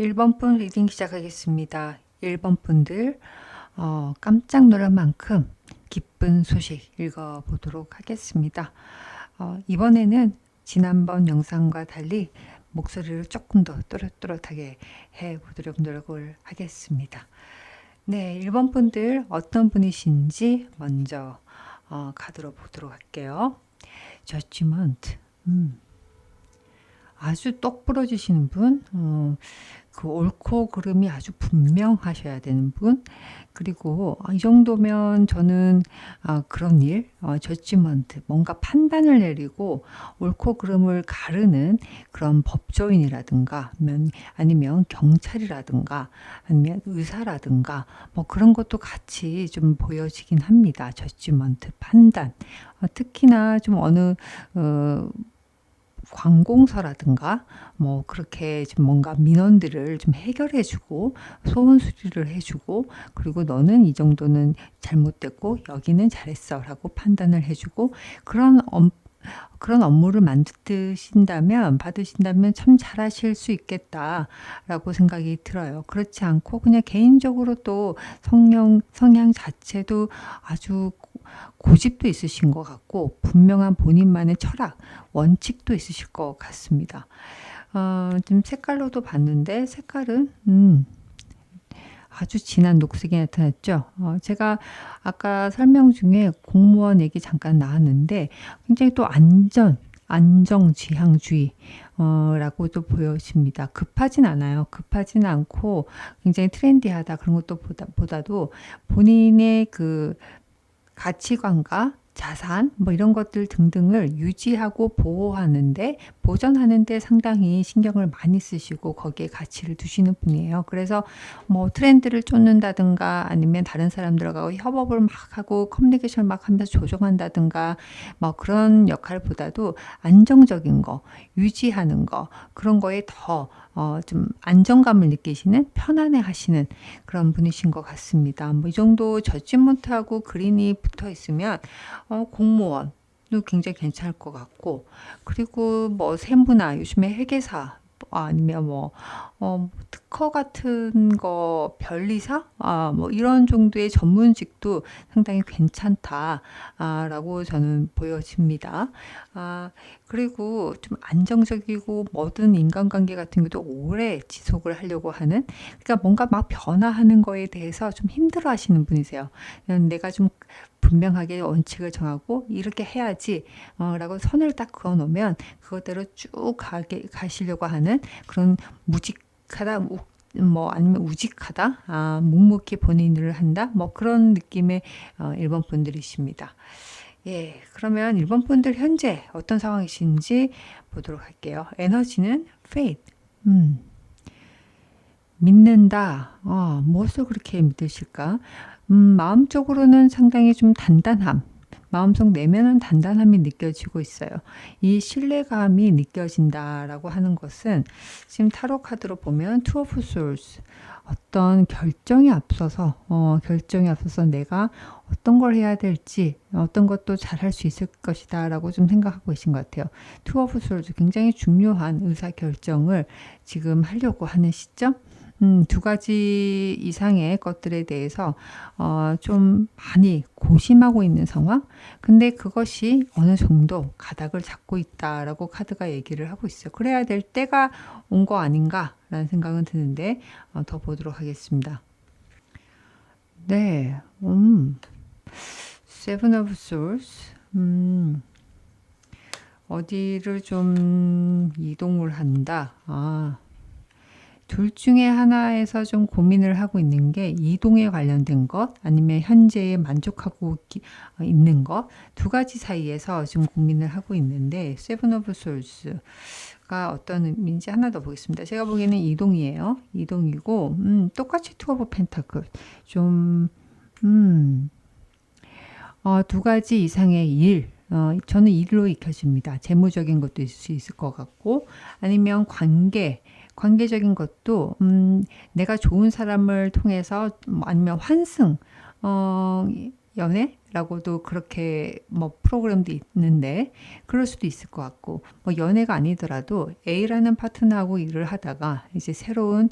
1번 분 리딩 시작하겠습니다. 1번 분들 깜짝 놀랄 만큼 기쁜 소식 읽어보도록 하겠습니다. 이번에는 지난번 영상과 달리 목소리를 조금 더 또렷또렷하게 해보도록 노력을 하겠습니다. 네, 1번 분들 어떤 분이신지 먼저 가도록 보도록 할게요. 저지먼트. 아주 똑 부러지시는 분, 그 옳고 그름이 아주 분명하셔야 되는 분, 그리고 이 정도면 저는 그런 일, 저지먼트, 뭔가 판단을 내리고 옳고 그름을 가르는 그런 법조인이라든가 아니면 경찰이라든가 아니면 의사라든가 뭐 그런 것도 같이 좀 보여지긴 합니다. 저지먼트, 판단. 특히나 좀 어느 관공서라든가 뭐 그렇게 좀 뭔가 민원들을 좀 해결해주고 소원 수리를 해주고, 그리고 너는 이 정도는 잘못됐고 여기는 잘했어라고 판단을 해주고, 그런 업무를 받으신다면 참 잘하실 수 있겠다라고 생각이 들어요. 그렇지 않고 그냥 개인적으로 또 성향 자체도 아주 고집도 있으신 것 같고 분명한 본인만의 철학, 원칙도 있으실 것 같습니다. 좀 색깔로도 봤는데 색깔은 아주 진한 녹색이 나타났죠. 제가 아까 설명 중에 공무원 얘기 잠깐 나왔는데 굉장히 또 안정지향주의 라고도 보여집니다. 급하진 않아요. 급하진 않고 굉장히 트렌디하다 그런 것도 보다도 본인의 그 가치관과 자산 뭐 이런 것들 등등을 유지하고 보존하는데 상당히 신경을 많이 쓰시고 거기에 가치를 두시는 분이에요. 그래서 뭐 트렌드를 쫓는다든가 아니면 다른 사람들하고 협업을 막 하고 커뮤니케이션을 막 하면서 조정한다든가 뭐 그런 역할보다도 안정적인 거, 유지하는 거, 그런 거에 더 좀 안정감을 느끼시는, 편안해 하시는 그런 분이신 것 같습니다. 뭐 이 정도 저지먼트하고 그린이 붙어 있으면 공무원도 굉장히 괜찮을 것 같고, 그리고 뭐 세무나 요즘에 회계사 아니면 뭐 특허 같은 거 변리사 뭐 이런 정도의 전문직도 상당히 괜찮다라고 저는 보여집니다. 그리고 좀 안정적이고 모든 인간관계 같은 것도 오래 지속을 하려고 하는, 그러니까 뭔가 막 변화하는 거에 대해서 좀 힘들어 하시는 분이세요. 그냥 내가 좀 분명하게 원칙을 정하고 이렇게 해야지 라고 선을 딱 그어 놓으면 그것대로 쭉 가시려고 하는 그런 무직하다, 뭐 아니면 우직하다, 묵묵히 본인 일을 한다, 뭐 그런 느낌의 1번 분들이십니다. 예, 그러면 1번 분들 현재 어떤 상황이신지 보도록 할게요. 에너지는 faith. 믿는다. 무엇을 그렇게 믿으실까? 마음적으로는 상당히 좀 단단함. 마음속 내면은 단단함이 느껴지고 있어요. 이 신뢰감이 느껴진다라고 하는 것은 지금 타로 카드로 보면 투 오브 솔스, 어떤 결정이 앞서서 내가 어떤 걸 해야 될지, 어떤 것도 잘할 수 있을 것이다 라고 좀 생각하고 계신 것 같아요. 투 오브 솔스, 굉장히 중요한 의사결정을 지금 하려고 하는 시점. 두 가지 이상의 것들에 대해서 좀 많이 고심하고 있는 상황. 근데 그것이 어느 정도 가닥을 잡고 있다라고 카드가 얘기를 하고 있어요. 그래야 될 때가 온 거 아닌가라는 생각은 드는데 더 보도록 하겠습니다. 네, 세븐 오브 솔스. 어디를 좀 이동을 한다. 둘 중에 하나에서 좀 고민을 하고 있는 게 이동에 관련된 것, 아니면 현재에 만족하고 있는 것, 두 가지 사이에서 좀 고민을 하고 있는데, 세븐 오브 솔스가 어떤 의미인지 하나 더 보겠습니다. 제가 보기에는 이동이에요. 이동이고, 똑같이 투 오브 펜타클. 두 가지 이상의 일, 저는 일로 익혀집니다. 재무적인 것도 있을 수 있을 것 같고, 아니면 관계적인 것도 내가 좋은 사람을 통해서 아니면 환승, 연애라고도 그렇게 뭐 프로그램도 있는데 그럴 수도 있을 것 같고, 뭐 연애가 아니더라도 A라는 파트너하고 일을 하다가 이제 새로운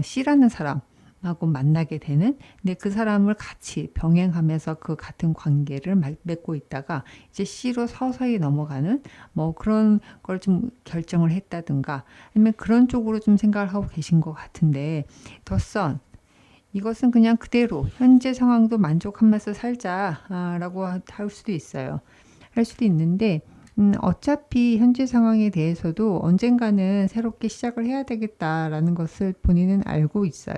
C라는 사람하고 만나게 되는, 근데 그 사람을 같이 병행하면서 그 같은 관계를 맺고 있다가 이제 C로 서서히 넘어가는 뭐 그런 걸 좀 결정을 했다든가, 아니면 그런 쪽으로 좀 생각을 하고 계신 것 같은데, 더선 이것은 그냥 그대로 현재 상황도 만족하면서 살자라고 할 수도 있어요. 할 수도 있는데, 어차피 현재 상황에 대해서도 언젠가는 새롭게 시작을 해야 되겠다라는 것을 본인은 알고 있어요.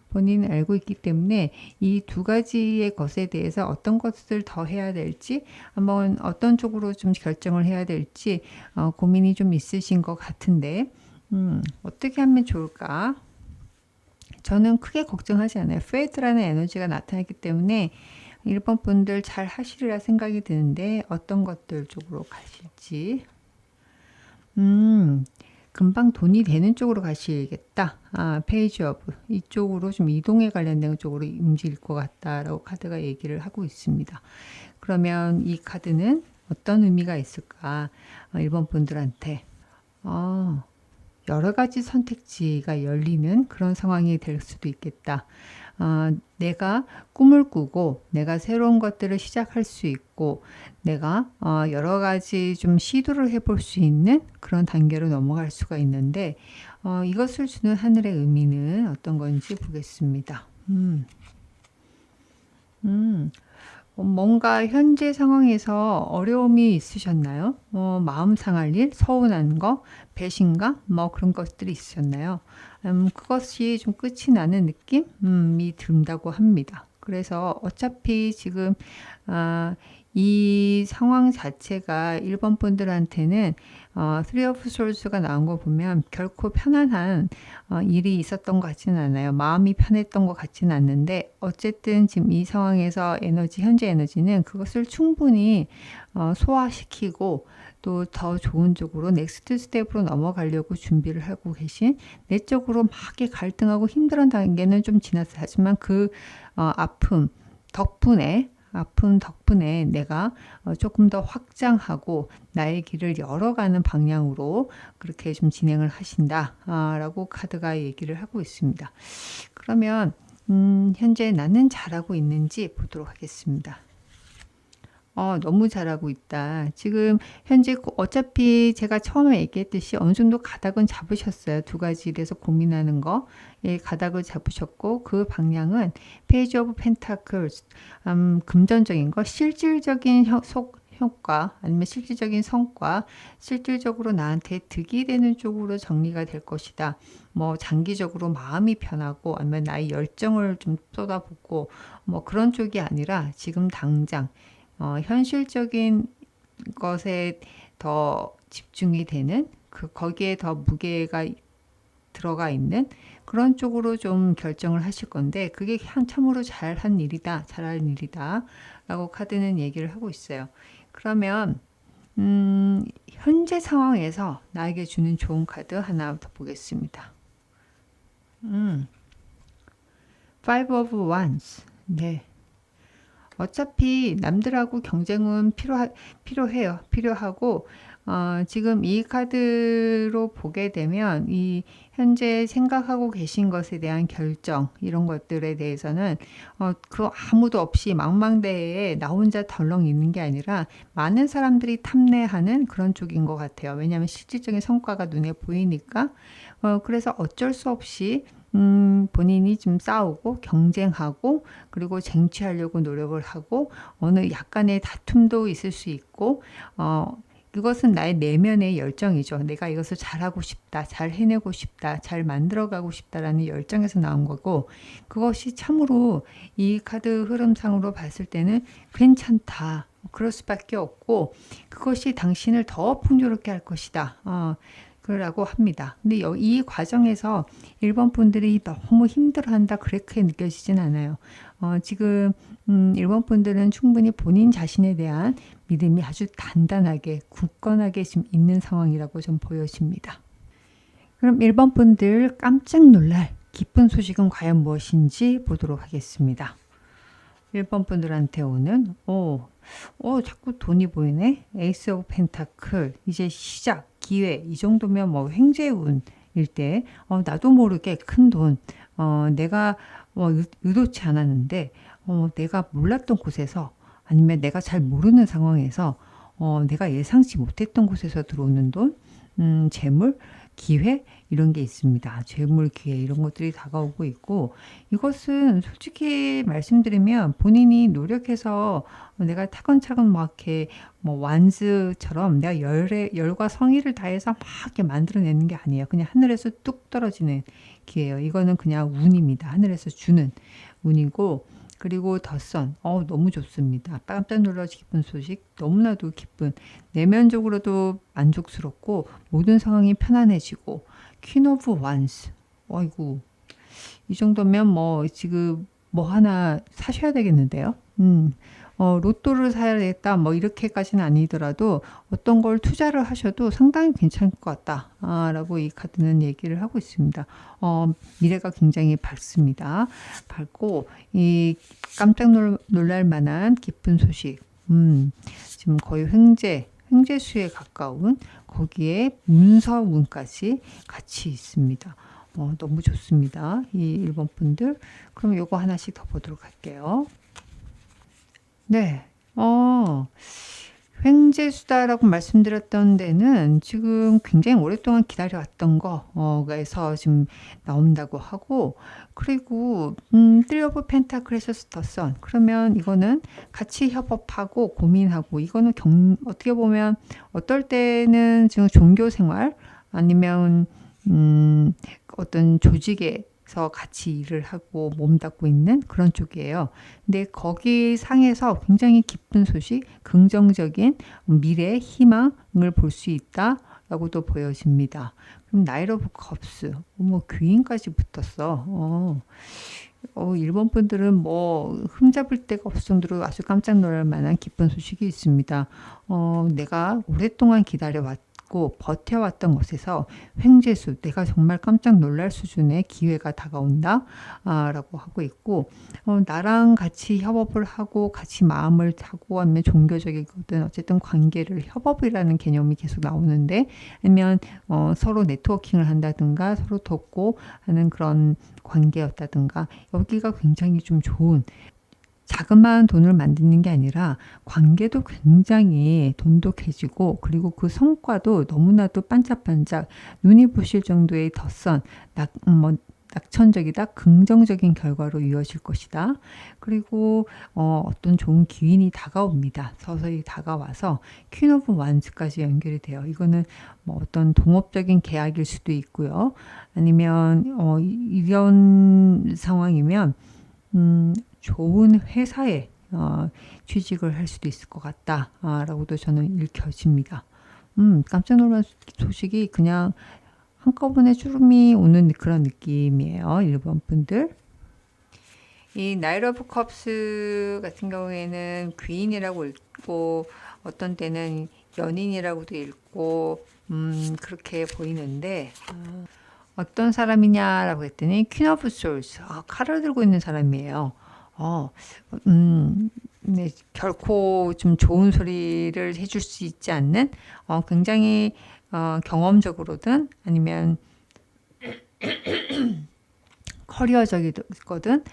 본인은 알고 있기 때문에 이 두 가지의 것에 대해서 어떤 것을 더 해야 될지, 한번 어떤 쪽으로 좀 결정을 해야 될지 고민이 좀 있으신 것 같은데, 어떻게 하면 좋을까? 저는 크게 걱정하지 않아요. 페이트라는 에너지가 나타났기 때문에 1번 분들 잘 하시리라 생각이 드는데, 어떤 것들 쪽으로 가실지. 금방 돈이 되는 쪽으로 가시겠다. 페이지 오브. 이쪽으로 좀 이동에 관련된 쪽으로 움직일 것 같다라고 카드가 얘기를 하고 있습니다. 그러면 이 카드는 어떤 의미가 있을까? 1번 분들한테. 여러 가지 선택지가 열리는 그런 상황이 될 수도 있겠다. 내가 꿈을 꾸고 내가 새로운 것들을 시작할 수 있고 내가 여러 가지 좀 시도를 해볼 수 있는 그런 단계로 넘어갈 수가 있는데, 이것을 주는 하늘의 의미는 어떤 건지 보겠습니다. 뭔가 현재 상황에서 어려움이 있으셨나요? 마음 상할 일, 서운한 거, 배신감, 뭐 그런 것들이 있으셨나요? 그것이 좀 끝이 나는 느낌이 든다고 합니다. 그래서 어차피 지금 이 상황 자체가 1번 분들한테는 Three of Swords가 나온 거 보면 결코 편안한 일이 있었던 것 같지는 않아요. 마음이 편했던 것 같지는 않는데, 어쨌든 지금 이 상황에서 현재 에너지는 그것을 충분히 소화시키고 또 더 좋은 쪽으로 넥스트 스텝으로 넘어가려고 준비를 하고 계신, 내적으로 막 갈등하고 힘들은 단계는 좀 지났어요. 하지만 그 아픔 덕분에 내가 조금 더 확장하고 나의 길을 열어가는 방향으로 그렇게 좀 진행을 하신다라고 카드가 얘기를 하고 있습니다. 그러면 현재 나는 잘하고 있는지 보도록 하겠습니다. 너무 잘하고 있다. 지금 현재 어차피 제가 처음에 얘기했듯이 어느 정도 가닥은 잡으셨어요. 두 가지 일에서 고민하는 거. 가닥을 잡으셨고, 그 방향은 페이지 오브 펜타클스, 금전적인 거, 실질적인 효과, 아니면 실질적인 성과, 실질적으로 나한테 득이 되는 쪽으로 정리가 될 것이다. 뭐 장기적으로 마음이 편하고, 아니면 나의 열정을 좀 쏟아붓고, 뭐 그런 쪽이 아니라 지금 당장 현실적인 것에 더 집중이 되는, 거기에 더 무게가 들어가 있는 그런 쪽으로 좀 결정을 하실 건데, 그게 참으로 잘한 일이다, 잘할 일이다 라고 카드는 얘기를 하고 있어요. 그러면 현재 상황에서 나에게 주는 좋은 카드 하나 더 보겠습니다. Five of Wands. 네. 어차피 남들하고 경쟁은 필요해요. 필요하고, 지금 이 카드로 보게 되면 이 현재 생각하고 계신 것에 대한 결정, 이런 것들에 대해서는 그 아무도 없이 망망대해에 나 혼자 덜렁 있는 게 아니라 많은 사람들이 탐내하는 그런 쪽인 것 같아요. 왜냐하면 실질적인 성과가 눈에 보이니까. 그래서 어쩔 수 없이 본인이 좀 싸우고 경쟁하고, 그리고 쟁취하려고 노력을 하고, 어느 약간의 다툼도 있을 수 있고, 그것은 나의 내면의 열정이죠. 내가 이것을 잘하고 싶다, 잘 해내고 싶다, 잘 만들어가고 싶다라는 열정에서 나온 거고, 그것이 참으로 이 카드 흐름상으로 봤을 때는 괜찮다, 그럴 수밖에 없고, 그것이 당신을 더 풍요롭게 할 것이다, 그러라고 합니다. 근데 이 과정에서 1번 분들이 너무 힘들어한다, 그렇게 느껴지진 않아요. 지금 1번 분들은 충분히 본인 자신에 대한 믿음이 아주 단단하게 굳건하게 지금 있는 상황이라고 좀 보여집니다. 그럼 1번 분들 깜짝 놀랄 기쁜 소식은 과연 무엇인지 보도록 하겠습니다. 1번 분들한테 오는 자꾸 돈이 보이네. 에이스 오브 펜타클. 이제 시작, 기회. 이 정도면 뭐 횡재운일 때 나도 모르게 큰 돈, 내가 의도치 않았는데 내가 몰랐던 곳에서 아니면 내가 잘 모르는 상황에서 내가 예상치 못했던 곳에서 들어오는 돈, 재물, 기회 이런 게 있습니다. 재물, 기회 이런 것들이 다가오고 있고, 이것은 솔직히 말씀드리면 본인이 노력해서 내가 차근차근 막 이렇게 뭐 완즈처럼 내가 열과 성의를 다해서 막 이렇게 만들어내는 게 아니에요. 그냥 하늘에서 뚝 떨어지는 기회예요. 이거는 그냥 운입니다. 하늘에서 주는 운이고, 그리고 덧선, 너무 좋습니다. 깜짝 놀라서 기쁜 소식, 너무나도 기쁜, 내면적으로도 만족스럽고 모든 상황이 편안해지고, 퀸 오브 완스, 어이구, 이 정도면 뭐 지금 뭐 하나 사셔야 되겠는데요. 로또를 사야 되겠다 뭐 이렇게까지는 아니더라도 어떤 걸 투자를 하셔도 상당히 괜찮을 것 같다 라고 이 카드는 얘기를 하고 있습니다. 미래가 굉장히 밝습니다. 밝고 이 깜짝 놀랄 만한 기쁜 소식, 지금 거의 횡재수에 가까운, 거기에 문서운까지 같이 있습니다. 너무 좋습니다. 이 1번 분들. 그럼 요거 하나씩 더 보도록 할게요. 네. 횡재수다라고 말씀드렸던 데는 지금 굉장히 오랫동안 기다려왔던 거에서 지금 나온다고 하고, 그리고 트리 오브 펜타클에서 더 선, 그러면 이거는 같이 협업하고 고민하고, 이거는 어떻게 보면 어떨 때는 지금 종교 생활 아니면 어떤 조직에서 같이 일을 하고 몸담고 있는 그런 쪽이에요. 근데 거기 상에서 굉장히 기쁜 소식, 긍정적인 미래 희망을 볼 수 있다라고도 보여집니다. 그럼 나이트 오브 컵스, 뭐 귀인까지 붙었어. 일본 분들은 뭐 흠잡을 데가 없을 정도로 아주 깜짝 놀랄 만한 기쁜 소식이 있습니다. 내가 오랫동안 기다려왔고 버텨왔던 것에서 횡재수, 내가 정말 깜짝 놀랄 수준의 기회가 다가온다 라고 하고 있고, 나랑 같이 협업을 하고 같이 마음을 타고, 아니면 종교적이거든 어쨌든 관계를, 협업이라는 개념이 계속 나오는데, 아니면 서로 네트워킹을 한다든가 서로 돕고 하는 그런 관계였다든가, 여기가 굉장히 좀 좋은, 자그마한 돈을 만드는 게 아니라 관계도 굉장히 돈독해지고, 그리고 그 성과도 너무나도 반짝반짝 눈이 부실 정도의 덧선, 낙천적이다, 긍정적인 결과로 이어질 것이다. 그리고 어떤 좋은 기인이 다가옵니다. 서서히 다가와서 퀸 오브 완즈까지 연결이 돼요. 이거는 뭐 어떤 동업적인 계약일 수도 있고요. 아니면 이런 상황이면 좋은 회사에 취직을 할 수도 있을 것 같다 라고도 저는 읽혀집니다. 깜짝 놀란 소식이 그냥 한꺼번에 주름이 오는 그런 느낌이에요. 1번 분들. 이 나이트 오브 컵스 같은 경우에는 귀인이라고 읽고, 어떤 때는 연인이라고도 읽고, 그렇게 보이는데, 어떤 사람이냐라고 했더니 퀸 오브 솔스, 칼을 들고 있는 사람이에요. 네, 결코 좀 좋은 소리를 해줄 수 있지 않는, 굉장히 경험적으로든 아니면 커리어적이거든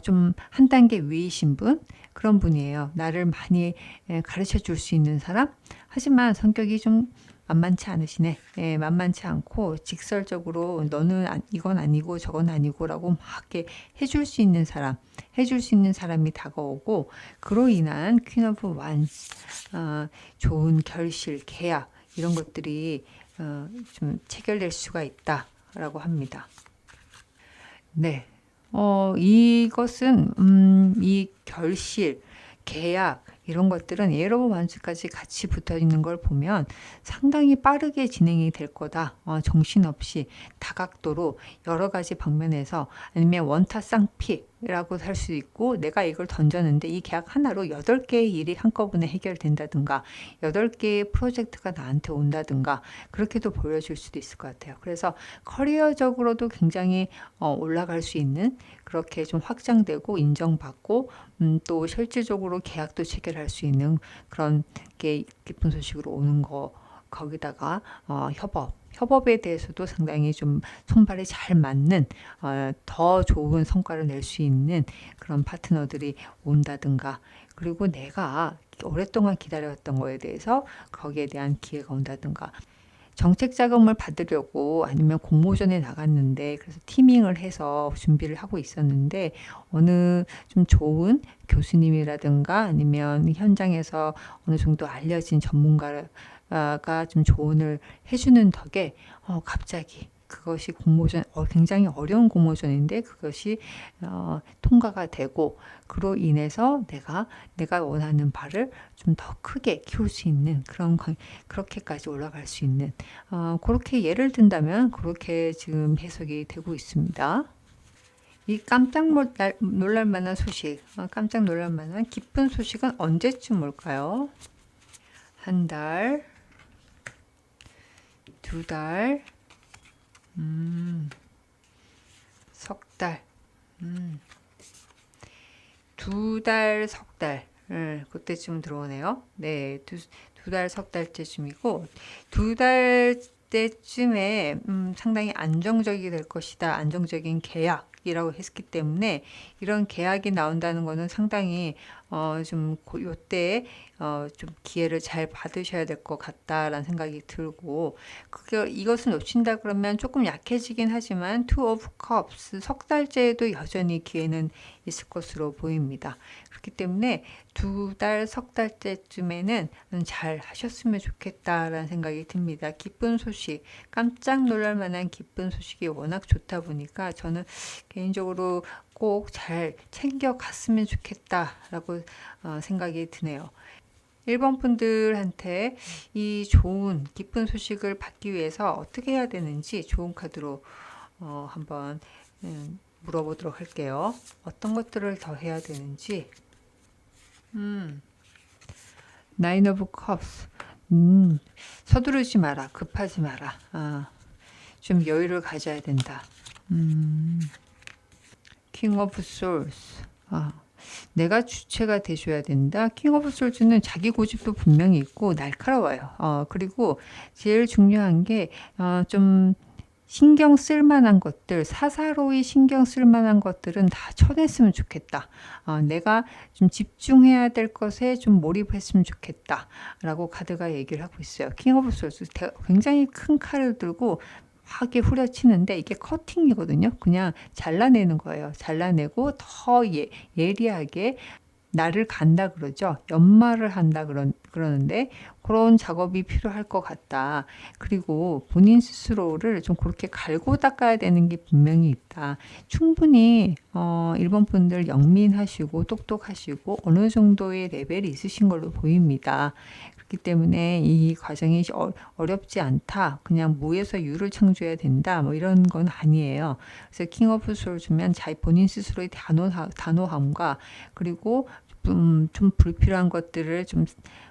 좀 한 단계 위이신 분, 그런 분이에요. 나를 많이 가르쳐 줄 수 있는 사람. 하지만 성격이 좀 만만치 않으시네. 만만치 않고 직설적으로 너는 이건 아니고 저건 아니고 라고 막 이렇게 해줄 수 있는 사람, 해줄 수 있는 사람이 다가오고, 그로 인한 퀸 오브 완스, 좋은 결실, 계약 이런 것들이 좀 체결될 수가 있다라고 합니다. 네. 이것은 이 결실, 계약 이런 것들은 에러 오브 완스까지 같이 붙어 있는 걸 보면 상당히 빠르게 진행이 될 거다. 정신없이 다각도로 여러 가지 방면에서, 아니면 원타 쌍피, 라고 할 수 있고, 내가 이걸 던졌는데 이 계약 하나로 8개의 일이 한꺼번에 해결된다든가 8개의 프로젝트가 나한테 온다든가 그렇게도 보여줄 수도 있을 것 같아요. 그래서 커리어적으로도 굉장히 올라갈 수 있는, 그렇게 좀 확장되고 인정받고 또 실질적으로 계약도 체결할 수 있는 그런 게 기쁜 소식으로 오는 거. 거기다가 협업에 대해서도 상당히 좀 손발이 잘 맞는, 더 좋은 성과를 낼 수 있는 그런 파트너들이 온다든가, 그리고 내가 오랫동안 기다렸던 거에 대해서 거기에 대한 기회가 온다든가, 정책 자금을 받으려고 아니면 공모전에 나갔는데, 그래서 티밍을 해서 준비를 하고 있었는데 어느 좀 좋은 교수님이라든가 아니면 현장에서 어느 정도 알려진 전문가가 좀 조언을 해주는 덕에 갑자기 그것이 공모전, 굉장히 어려운 공모전인데 그것이 통과가 되고, 그로 인해서 내가 원하는 바를 좀 더 크게 키울 수 있는 그렇게까지 올라갈 수 있는, 그렇게 예를 든다면 그렇게 지금 해석이 되고 있습니다. 이 깜짝 놀랄 만한 소식, 깜짝 놀랄 만한 기쁜 소식은 언제쯤 올까요? 한 달, 두 달, 석 달, 두 달, 석 달, 그때쯤 들어오네요. 네, 두 달, 석 달째쯤이고, 두 달 때쯤에 상당히 안정적이 될 것이다. 안정적인 계약이라고 했기 때문에 이런 계약이 나온다는 것은 상당히 좀 요때 좀 기회를 잘 받으셔야 될 것 같다라는 생각이 들고, 이것을 놓친다 그러면 조금 약해지긴 하지만 Two of Cups, 석 달째에도 여전히 기회는 있을 것으로 보입니다. 그렇기 때문에 두 달, 석 달째쯤에는 잘 하셨으면 좋겠다라는 생각이 듭니다. 기쁜 소식, 깜짝 놀랄 만한 기쁜 소식이 워낙 좋다 보니까 저는 개인적으로 꼭 잘 챙겨갔으면 좋겠다라고 생각이 드네요. 1번 분들한테 이 좋은 기쁜 소식을 받기 위해서 어떻게 해야 되는지 좋은 카드로 한번 물어보도록 할게요. 어떤 것들을 더 해야 되는지. Nine of Cups. 서두르지 마라. 급하지 마라. 좀 여유를 가져야 된다. King of Swords. 내가 주체가 되셔야 된다. 킹 오브 솔즈는 자기 고집도 분명히 있고 날카로워요. 그리고 제일 중요한 게 좀 신경 쓸 만한 것들, 사사로이 신경 쓸 만한 것들은 다 쳐냈으면 좋겠다. 내가 좀 집중해야 될 것에 좀 몰입했으면 좋겠다. 라고 카드가 얘기를 하고 있어요. 킹 오브 솔즈 굉장히 큰 칼을 들고 하게 후려치는데 이게 커팅이거든요. 그냥 잘라내는 거예요. 잘라내고 더 예리하게 나를 간다 그러죠. 연마를 한다 그러는데 그런 작업이 필요할 것 같다. 그리고 본인 스스로를 좀 그렇게 갈고 닦아야 되는 게 분명히 있다. 충분히 1번 분들 영민하시고 똑똑하시고 어느 정도의 레벨이 있으신 걸로 보입니다. 그렇기 때문에 이 과정이 어렵지 않다. 그냥 무에서 유를 창조해야 된다. 뭐 이런 건 아니에요. 그래서 킹 오브 솔 주면 본인 스스로의 단호함과 그리고 좀 불필요한 것들을 좀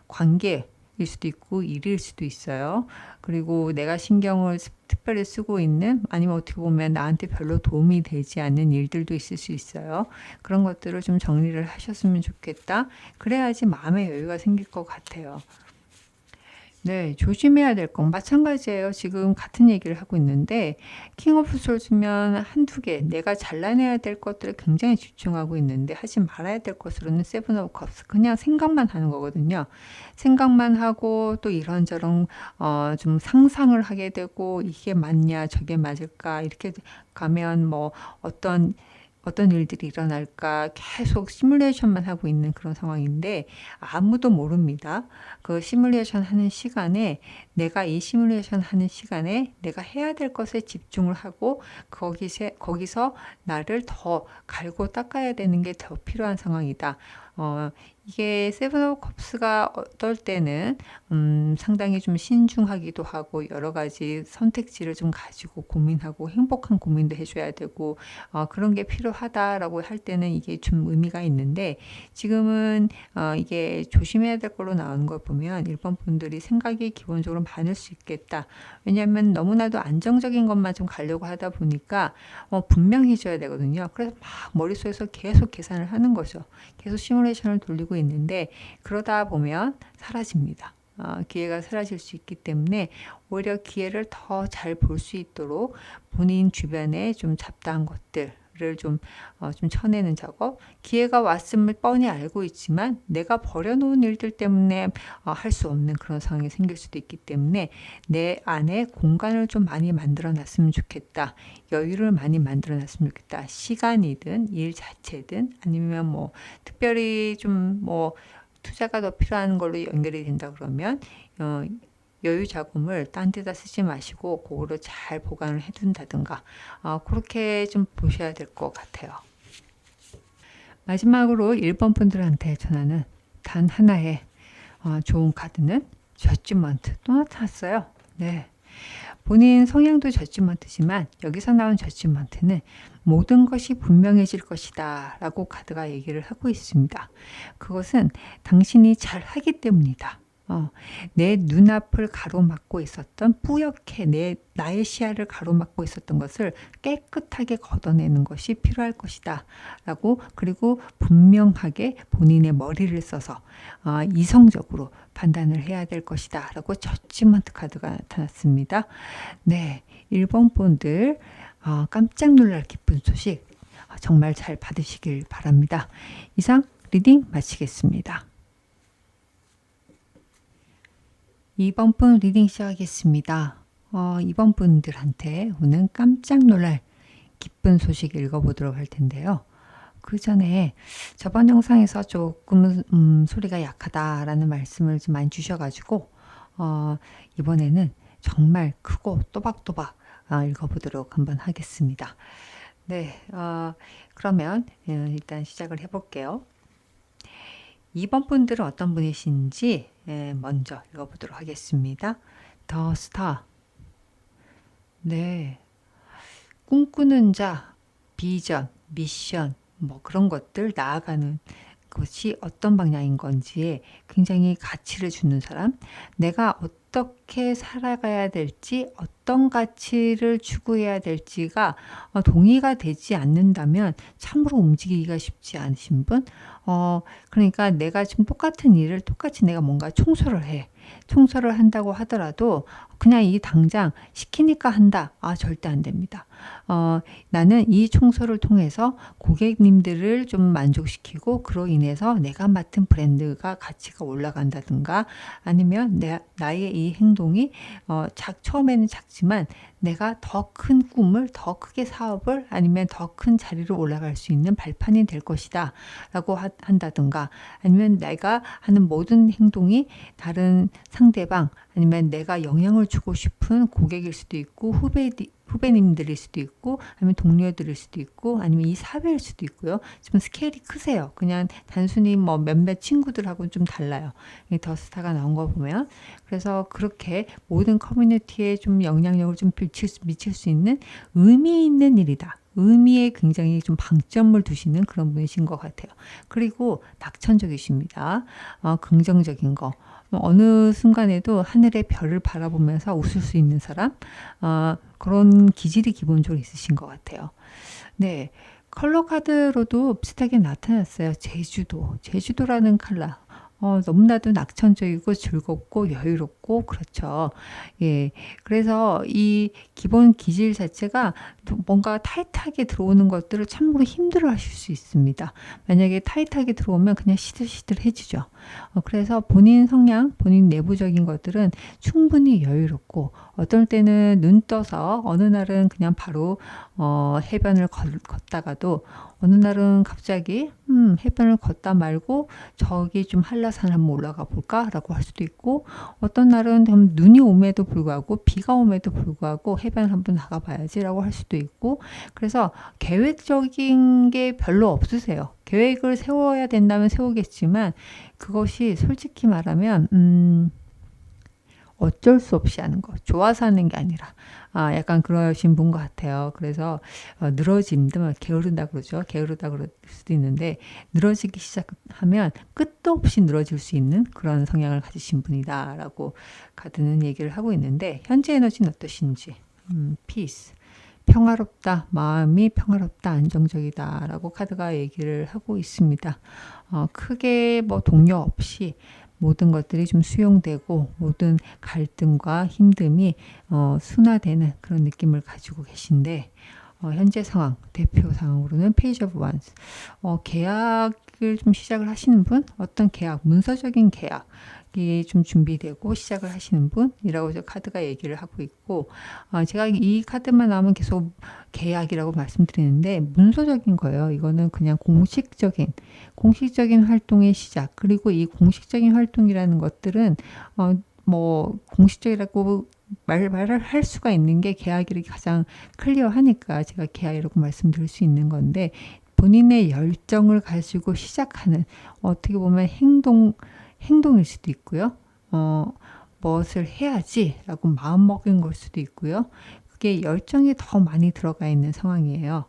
관계일 수도 있고 일일 수도 있어요. 그리고 내가 신경을 특별히 쓰고 있는, 아니면 어떻게 보면 나한테 별로 도움이 되지 않는 일들도 있을 수 있어요. 그런 것들을 좀 정리를 하셨으면 좋겠다. 그래야지 마음의 여유가 생길 것 같아요. 네, 조심해야 될 건 마찬가지예요. 지금 같은 얘기를 하고 있는데 킹 오브 솔즈면 한두 개 내가 잘라내야 될 것들을 굉장히 집중하고 있는데 하지 말아야 될 것으로는 세븐 오브 컵스, 그냥 생각만 하는 거거든요. 생각만 하고 또 이런저런 좀 상상을 하게 되고 이게 맞냐 저게 맞을까 이렇게 가면 뭐 어떤 일들이 일어날까 계속 시뮬레이션만 하고 있는 그런 상황인데 아무도 모릅니다. 그 시뮬레이션 하는 시간에 이 시뮬레이션 하는 시간에 내가 해야 될 것에 집중을 하고 거기서 나를 더 갈고 닦아야 되는 게 더 필요한 상황이다. 이게 세븐 오브 컵스가 어떨 때는 상당히 좀 신중하기도 하고 여러 가지 선택지를 좀 가지고 고민하고 행복한 고민도 해줘야 되고 그런 게 필요하다라고 할 때는 이게 좀 의미가 있는데 지금은 이게 조심해야 될 걸로 나오는 걸 보면 1번 분들이 생각이 기본적으로 많을 수 있겠다. 왜냐하면 너무나도 안정적인 것만 좀 가려고 하다 보니까 분명해져야 되거든요. 그래서 막 머릿속에서 계속 계산을 하는 거죠. 계속 시뮬레이션을 돌리고 있는데 그러다 보면 사라집니다. 기회가 사라질 수 있기 때문에 오히려 기회를 더 잘 볼 수 있도록 본인 주변에 좀 잡다한 것들을 좀 쳐내는 작업. 기회가 왔음을 뻔히 알고 있지만 내가 버려놓은 일들 때문에 할 수 없는 그런 상황이 생길 수도 있기 때문에 내 안에 공간을 좀 많이 만들어 놨으면 좋겠다. 여유를 많이 만들어 놨으면 좋겠다. 시간이든 일 자체든 아니면 뭐 특별히 좀 뭐 투자가 더 필요한 걸로 연결이 된다 그러면 여유 자금을 딴 데다 쓰지 마시고 그거를 잘 보관을 해둔다든가 그렇게 좀 보셔야 될 것 같아요. 마지막으로 1번 분들한테 전하는 단 하나의 좋은 카드는 저지먼트 또 나타났어요. 네. 본인 성향도 저지먼트지만 여기서 나온 저지먼트는 모든 것이 분명해질 것이다 라고 카드가 얘기를 하고 있습니다. 그것은 당신이 잘 하기 때문이다. 내 눈앞을 가로막고 있었던 뿌옇게 나의 시야를 가로막고 있었던 것을 깨끗하게 걷어내는 것이 필요할 것이다 라고 그리고 분명하게 본인의 머리를 써서 이성적으로 판단을 해야 될 것이다 라고 저지먼트 카드가 나타났습니다. 네, 1번 분들 깜짝 놀랄 기쁜 소식 정말 잘 받으시길 바랍니다. 이상 리딩 마치겠습니다. 2번 분 리딩 시작하겠습니다. 2번 분들한테 오늘 깜짝 놀랄 기쁜 소식 읽어보도록 할 텐데요. 그 전에 저번 영상에서 조금 소리가 약하다라는 말씀을 좀 많이 주셔가지고 이번에는 정말 크고 또박또박 읽어보도록 한번 하겠습니다. 네, 그러면 일단 시작을 해볼게요. 2번 분들은 어떤 분이신지 먼저 읽어보도록 하겠습니다. 더 스타. 네. 꿈꾸는 자, 비전, 미션, 뭐 그런 것들 나아가는 것이 어떤 방향인 건지에 굉장히 가치를 주는 사람, 내가 어떻게 살아가야 될지, 어떤 가치를 추구해야 될지가 동의가 되지 않는다면 참으로 움직이기가 쉽지 않으신 분, 그러니까 내가 지금 똑같은 일을 똑같이 내가 뭔가 청소를 해. 청소를 한다고 하더라도 그냥 이 당장 시키니까 한다. 절대 안 됩니다. 나는 이 청소를 통해서 고객님들을 좀 만족시키고 그로 인해서 내가 맡은 브랜드가 가치가 올라간다든가 아니면 나의 이 행동이 처음에는 작지만 내가 더 큰 꿈을 더 크게 사업을 아니면 더 큰 자리로 올라갈 수 있는 발판이 될 것이다 라고 한다든가 아니면 내가 하는 모든 행동이 다른 상대방 아니면 내가 영향을 주고 싶은 고객일 수도 있고 후배님들일 수도 있고 아니면 동료들일 수도 있고 아니면 이 사회일 수도 있고요. 지금 스케일이 크세요. 그냥 단순히 뭐 몇몇 친구들하고는 좀 달라요. 더 스타가 나온 거 보면 그래서 그렇게 모든 커뮤니티에 좀 영향력을 좀 미칠 수 있는 의미 있는 일이다. 의미에 굉장히 좀 방점을 두시는 그런 분이신 것 같아요. 그리고 낙천적이십니다. 긍정적인 거. 어느 순간에도 하늘의 별을 바라보면서 웃을 수 있는 사람, 그런 기질이 기본적으로 있으신 것 같아요. 네, 컬러 카드로도 비슷하게 나타났어요. 제주도라는 컬러. 너무나도 낙천적이고 즐겁고 여유롭고 그렇죠. 예. 그래서 이 기본 기질 자체가 뭔가 타이트하게 들어오는 것들을 참으로 힘들어 하실 수 있습니다. 만약에 타이트하게 들어오면 그냥 시들시들해지죠. 그래서 본인 성향, 본인 내부적인 것들은 충분히 여유롭고 어떨 때는 눈 떠서 어느 날은 그냥 바로 해변을 걷다가도 어느 날은 갑자기 해변을 걷다 말고 저기 좀 한라산 한번 올라가 볼까? 라고 할 수도 있고 어떤 그날은 좀 눈이 옴에도 불구하고 비가 옴에도 불구하고 해변 한번 나가봐야지라고 할 수도 있고, 그래서 계획적인 게 별로 없으세요. 계획을 세워야 된다면 세우겠지만 그것이 솔직히 말하면 어쩔 수 없이 하는 거, 좋아서 하는 게 아니라 약간 그러신 분 것 같아요. 그래서 늘어짐도 게으른다 그러죠. 게으르다 그럴 수도 있는데 늘어지기 시작하면 끝도 없이 늘어질 수 있는 그런 성향을 가지신 분이다라고 카드는 얘기를 하고 있는데, 현재 에너지는 어떠신지. 피스, 평화롭다, 마음이 평화롭다, 안정적이다 라고 카드가 얘기를 하고 있습니다. 크게 뭐 동요 없이 모든 것들이 좀 수용되고 모든 갈등과 힘듦이 순화되는 그런 느낌을 가지고 계신데, 현재 상황, 대표 상황으로는 페이지 오브 원스, 계약을 좀 시작을 하시는 분, 어떤 계약, 문서적인 계약이 좀 준비되고 시작을 하시는 분이라고 저 카드가 얘기를 하고 있고, 제가 이 카드만 나오면 계속 계약이라고 말씀드리는데 문서적인 거예요. 이거는 그냥 공식적인 활동의 시작, 그리고 이 공식적인 활동이라는 것들은 뭐 공식적이라고 말을 할 수가 있는 게 계약이 가장 클리어하니까 제가 계약이라고 말씀드릴 수 있는 건데, 본인의 열정을 가지고 시작하는, 어떻게 보면 행동일 수도 있고요. 무엇을 해야지라고 마음먹은 걸 수도 있고요. 그게 열정이 더 많이 들어가 있는 상황이에요.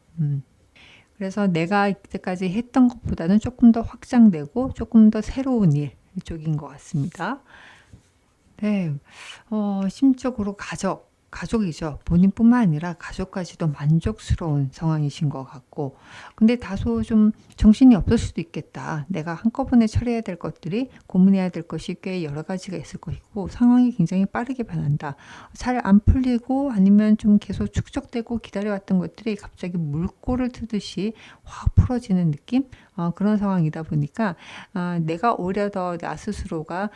그래서 내가 이때까지 했던 것보다는 조금 더 확장되고 조금 더 새로운 일 쪽인 것 같습니다. 네, 심적으로 가족이죠. 본인뿐만 아니라 가족까지도 만족스러운 상황이신 것 같고, 근데 다소 좀 정신이 없을 수도 있겠다. 내가 한꺼번에 처리해야 될 것들이, 고민해야 될 것이 꽤 여러 가지가 있을 것이고 상황이 굉장히 빠르게 변한다. 잘 안 풀리고 아니면 좀 계속 축적되고 기다려왔던 것들이 갑자기 물꼬를 트듯이 확 풀어지는 느낌? 그런 상황이다 보니까 내가 오히려 더 나 스스로가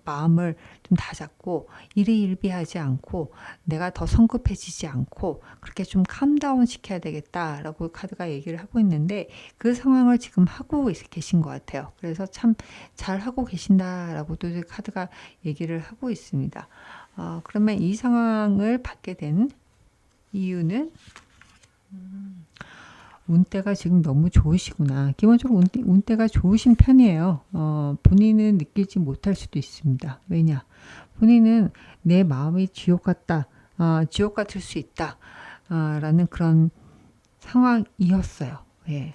마음을 좀 다잡고 일희일비하지 않고 내가 더 성급해지지 않고 그렇게 좀 캄다운 시켜야 되겠다라고 카드가 얘기를 하고 있는데, 그 상황을 지금 하고 계신 것 같아요. 그래서 참 잘하고 계신다라고 또 카드가 얘기를 하고 있습니다. 그러면 이 상황을 받게 된 이유는 운대가 지금 너무 좋으시구나. 기본적으로 운대가 좋으신 편이에요. 본인은 느끼지 못할 수도 있습니다. 왜냐? 본인은 내 마음이 지옥 같다, 지옥 같을 수 있다, 라는 그런 상황이었어요. 예.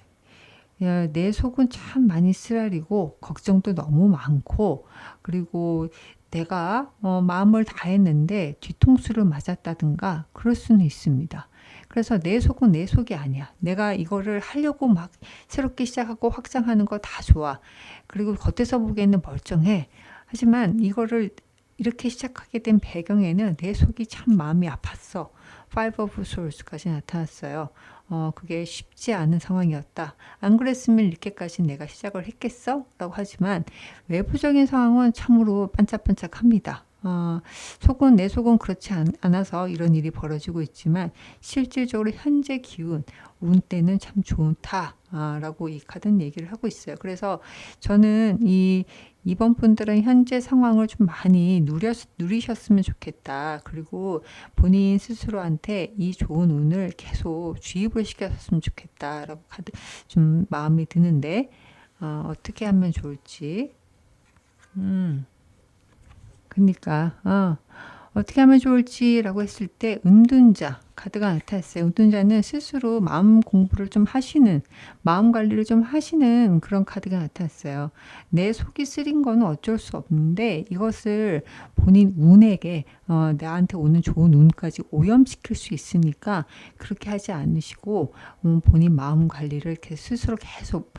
내 속은 참 많이 쓰라리고 걱정도 너무 많고, 그리고 내가 마음을 다했는데 뒤통수를 맞았다든가 그럴 수는 있습니다. 그래서 내 속은 내 속이 아니야. 내가 이거를 하려고 막 새롭게 시작하고 확장하는 거 다 좋아. 그리고 겉에서 보기에는 멀쩡해. 하지만 이거를 이렇게 시작하게 된 배경에는 내 속이 참 마음이 아팠어. Five of Souls까지 나타났어요. 그게 쉽지 않은 상황이었다. 안 그랬으면 이렇게까지 내가 시작을 했겠어? 라고 하지만 외부적인 상황은 참으로 반짝반짝합니다. 내 속은 그렇지 않아서 이런 일이 벌어지고 있지만 실질적으로 현재 기운, 운때는 참 좋다 라고 이 카드는 얘기를 하고 있어요. 그래서 저는 이번 분들은 현재 상황을 좀 많이 누리셨으면 좋겠다. 그리고 본인 스스로한테 이 좋은 운을 계속 주입을 시켰으면 좋겠다 라고 카드 좀 마음이 드는데, 어떻게 하면 좋을지. 그러니까 어떻게 하면 좋을지라고 했을 때 은둔자 카드가 나타났어요. 은둔자는 스스로 마음 공부를 좀 하시는, 마음 관리를 좀 하시는 그런 카드가 나타났어요. 내 속이 쓰린 거는 어쩔 수 없는데 이것을 본인 운에게 나한테 오는 좋은 운까지 오염시킬 수 있으니까 그렇게 하지 않으시고 본인 마음 관리를 이렇게 스스로 계속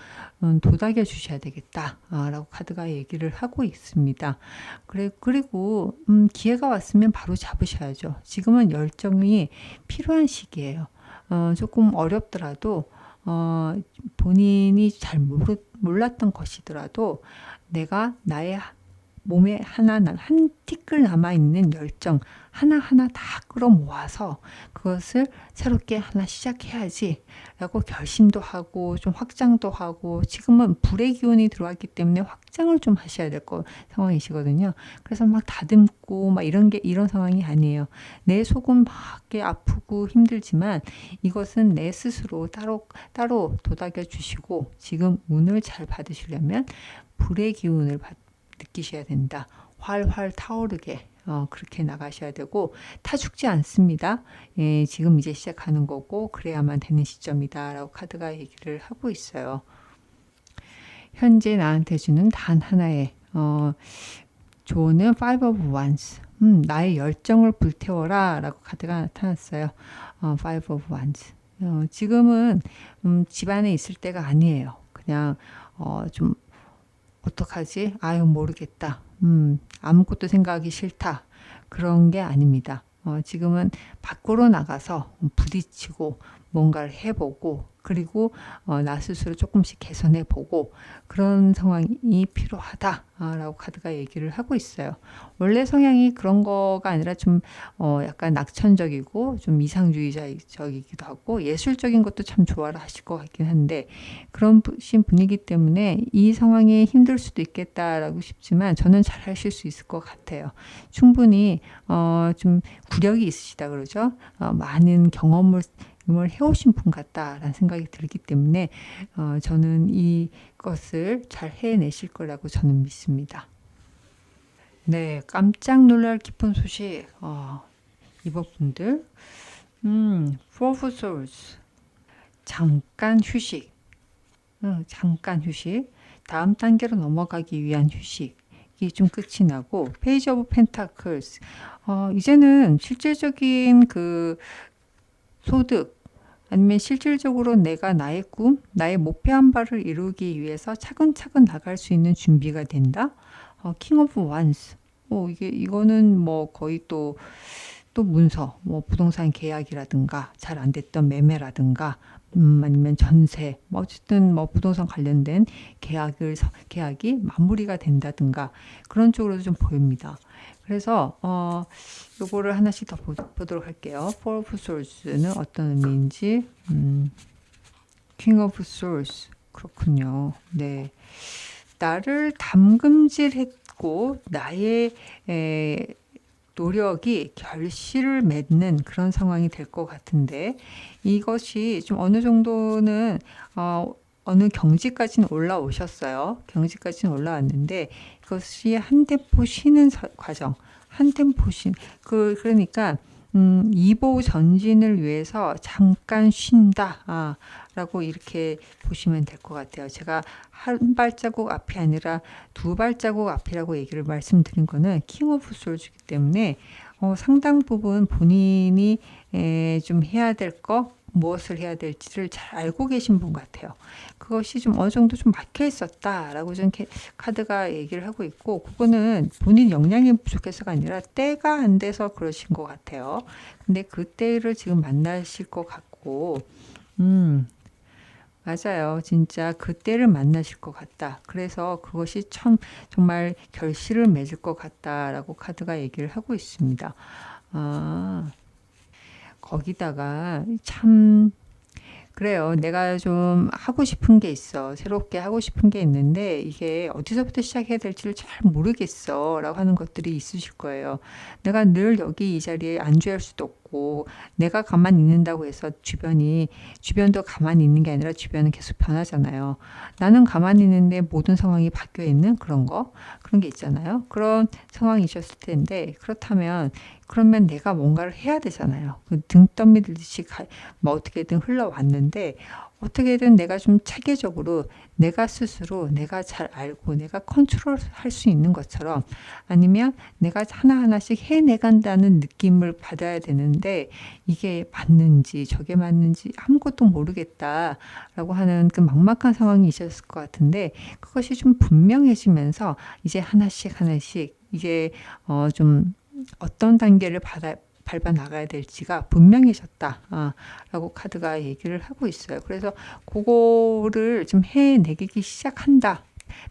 도닥여 주셔야 되겠다 라고 카드가 얘기를 하고 있습니다. 그리고 기회가 왔으면 바로 잡으셔야죠. 지금은 열정이 필요한 시기예요. 조금 어렵더라도 본인이 잘 몰랐던 것이더라도 내가 나의 몸에 한 티끌 남아있는 열정 하나하나 다 끌어모아서 그것을 새롭게 하나 시작해야지 라고 결심도 하고 좀 확장도 하고, 지금은 불의 기운이 들어왔기 때문에 확장을 좀 하셔야 될 상황이시거든요. 그래서 막 다듬고 막 이런 상황이 아니에요. 내 속은 막 아프고 힘들지만 이것은 내 스스로 따로 도닥여 주시고, 지금 운을 잘 받으시려면 불의 기운을 느끼셔야 된다. 활활 타오르게 그렇게 나가셔야 되고, 타 죽지 않습니다. 예, 지금 이제 시작하는 거고 그래야만 되는 시점이다 라고 카드가 얘기를 하고 있어요. 현재 나한테 주는 단 하나의 조언은 Five of Wands. 나의 열정을 불태워라 라고 카드가 나타났어요. Five of Wands. 지금은 집안에 있을 때가 아니에요. 그냥 좀 어떡하지? 아유 모르겠다. 아무것도 생각하기 싫다. 그런 게 아닙니다. 지금은 밖으로 나가서 부딪히고 뭔가를 해보고, 그리고 나 스스로 조금씩 개선해보고 그런 상황이 필요하다라고 카드가 얘기를 하고 있어요. 원래 성향이 그런 거가 아니라 좀 약간 낙천적이고 좀 이상주의자적이기도 하고 예술적인 것도 참 좋아를 하실 것 같긴 한데, 그런 분이기 때문에 이 상황이 힘들 수도 있겠다라고 싶지만 저는 잘 하실 수 있을 것 같아요. 충분히 좀 구력이 있으시다 그러죠. 많은 경험을 해오신 분 같다라는 생각이 들기 때문에 저는 이것을 잘 해내실 거라고 저는 믿습니다. 네, 깜짝 놀랄 기쁜 소식. 이번 분들 Four of Swords, 잠깐 휴식. 잠깐 휴식. 다음 단계로 넘어가기 위한 휴식이 좀 끝이 나고, 페이지 오브 펜타클스. 이제는 실질적인 그 소득, 아니면 실질적으로 내가 나의 꿈, 나의 목표한 바를 이루기 위해서 차근차근 나갈 수 있는 준비가 된다. 킹 오브 원스. 이거는 뭐 거의 또 문서, 뭐 부동산 계약이라든가 잘 안 됐던 매매라든가, 아니면 전세, 뭐 어쨌든 뭐 부동산 관련된 계약이 마무리가 된다든가 그런 쪽으로도 좀 보입니다. 그래서 요거를 하나씩 더 보도록 할게요. Four of Swords는 어떤 의미인지. King of Swords. 그렇군요. 네. 나를 담금질했고 나의 노력이 결실을 맺는 그런 상황이 될 것 같은데, 이것이 좀 어느 정도는 어느 경지까지는 올라오셨어요. 경지까지는 올라왔는데 이것이 한 템포 쉬는 과정, 한 템포 그러니까 이보 전진을 위해서 잠깐 쉰다 라고 이렇게 보시면 될 것 같아요. 제가 한 발자국 앞이 아니라 두 발자국 앞이라고 얘기를 말씀드린 거는 킹 오브 솔즈이기 때문에 상당 부분 본인이 좀 해야 될 거, 무엇을 해야 될지를 잘 알고 계신 분 같아요. 그것이 좀 어느 정도 좀 막혀 있었다라고 좀 카드가 얘기를 하고 있고, 그거는 본인 역량이 부족해서가 아니라 때가 안 돼서 그러신 것 같아요. 근데 그 때를 지금 만나실 것 같고, 맞아요. 진짜 그때를 만나실 것 같다. 그래서 그것이 정말 결실을 맺을 것 같다라고 카드가 얘기를 하고 있습니다. 거기다가 참 그래요. 내가 좀 하고 싶은 게 있어. 새롭게 하고 싶은 게 있는데 이게 어디서부터 시작해야 될지를 잘 모르겠어 라고 하는 것들이 있으실 거예요. 내가 늘 여기 이 자리에 안주할 수도 없고, 내가 가만히 있는다고 해서 주변도 가만히 있는 게 아니라 주변은 계속 변하잖아요. 나는 가만히 있는데 모든 상황이 바뀌어 있는 그런 게 있잖아요. 그런 상황이셨을 텐데, 그러면 내가 뭔가를 해야 되잖아요. 등 떠밀듯이 뭐 어떻게든 흘러왔는데, 어떻게든 내가 좀 체계적으로 내가 스스로 내가 잘 알고 내가 컨트롤할 수 있는 것처럼, 아니면 내가 하나하나씩 해내간다는 느낌을 받아야 되는데 이게 맞는지 저게 맞는지 아무것도 모르겠다라고 하는 그 막막한 상황이 있었을 것 같은데, 그것이 좀 분명해지면서 이제 하나씩 이제 좀 어떤 단계를 밟아 나가야 될지가 분명해졌다 라고 카드가 얘기를 하고 있어요. 그래서 그거를 좀 해내기 시작한다.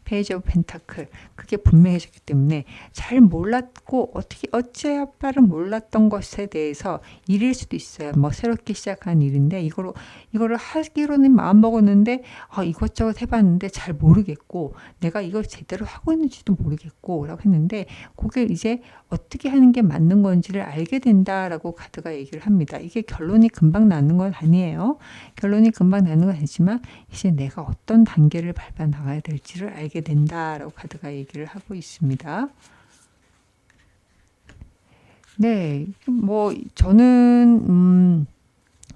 페이지 오브 펜타클 그게 분명해졌기 때문에 잘 몰랐고 어떻게 어찌할바를 몰랐던 것에 대해서 일일 수도 있어요. 뭐 새롭게 시작한 일인데 이거를 하기로는 마음 먹었는데 이것저것 해봤는데 잘 모르겠고 내가 이걸 제대로 하고 있는지도 모르겠고 라고 했는데 그게 이제 어떻게 하는 게 맞는 건지를 알게 된다라고 카드가 얘기를 합니다. 이게 결론이 금방 나는 건 아니에요. 결론이 금방 나는 건 아니지만 이제 내가 어떤 단계를 밟아 나가야 될지를 알게 된다라고 카드가 얘기를 하고 있습니다. 네, 뭐 저는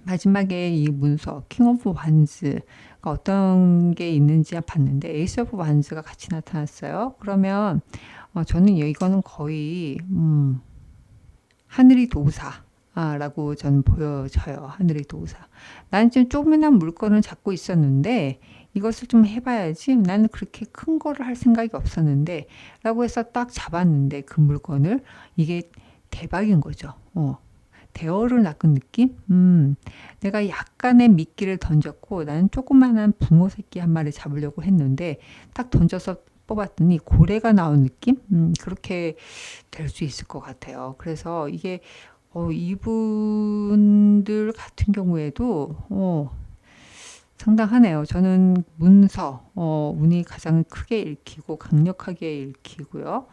마지막에 이 문서 킹 오브 완즈가 어떤 게 있는지 봤는데 에이스 오브 완즈가 같이 나타났어요. 그러면 저는 이거는 거의 하늘이 도사라고 저는 보여져요. 하늘이 도사. 나는 지금 조그만한 물건을 잡고 있었는데 이것을 좀 해봐야지. 나는 그렇게 큰 거를 할 생각이 없었는데 라고 해서 딱 잡았는데 그 물건을 이게 대박인 거죠. 대어를 낚은 느낌? 내가 약간의 미끼를 던졌고 나는 조그만한 붕어 새끼 한 마리 잡으려고 했는데 딱 던져서 뽑았더니 고래가 나온 느낌? 그렇게 될 수 있을 것 같아요. 그래서 이게 이분들 같은 경우에도 상당하네요. 저는 문서 운이 가장 크게 읽히고 강력하게 읽히고요.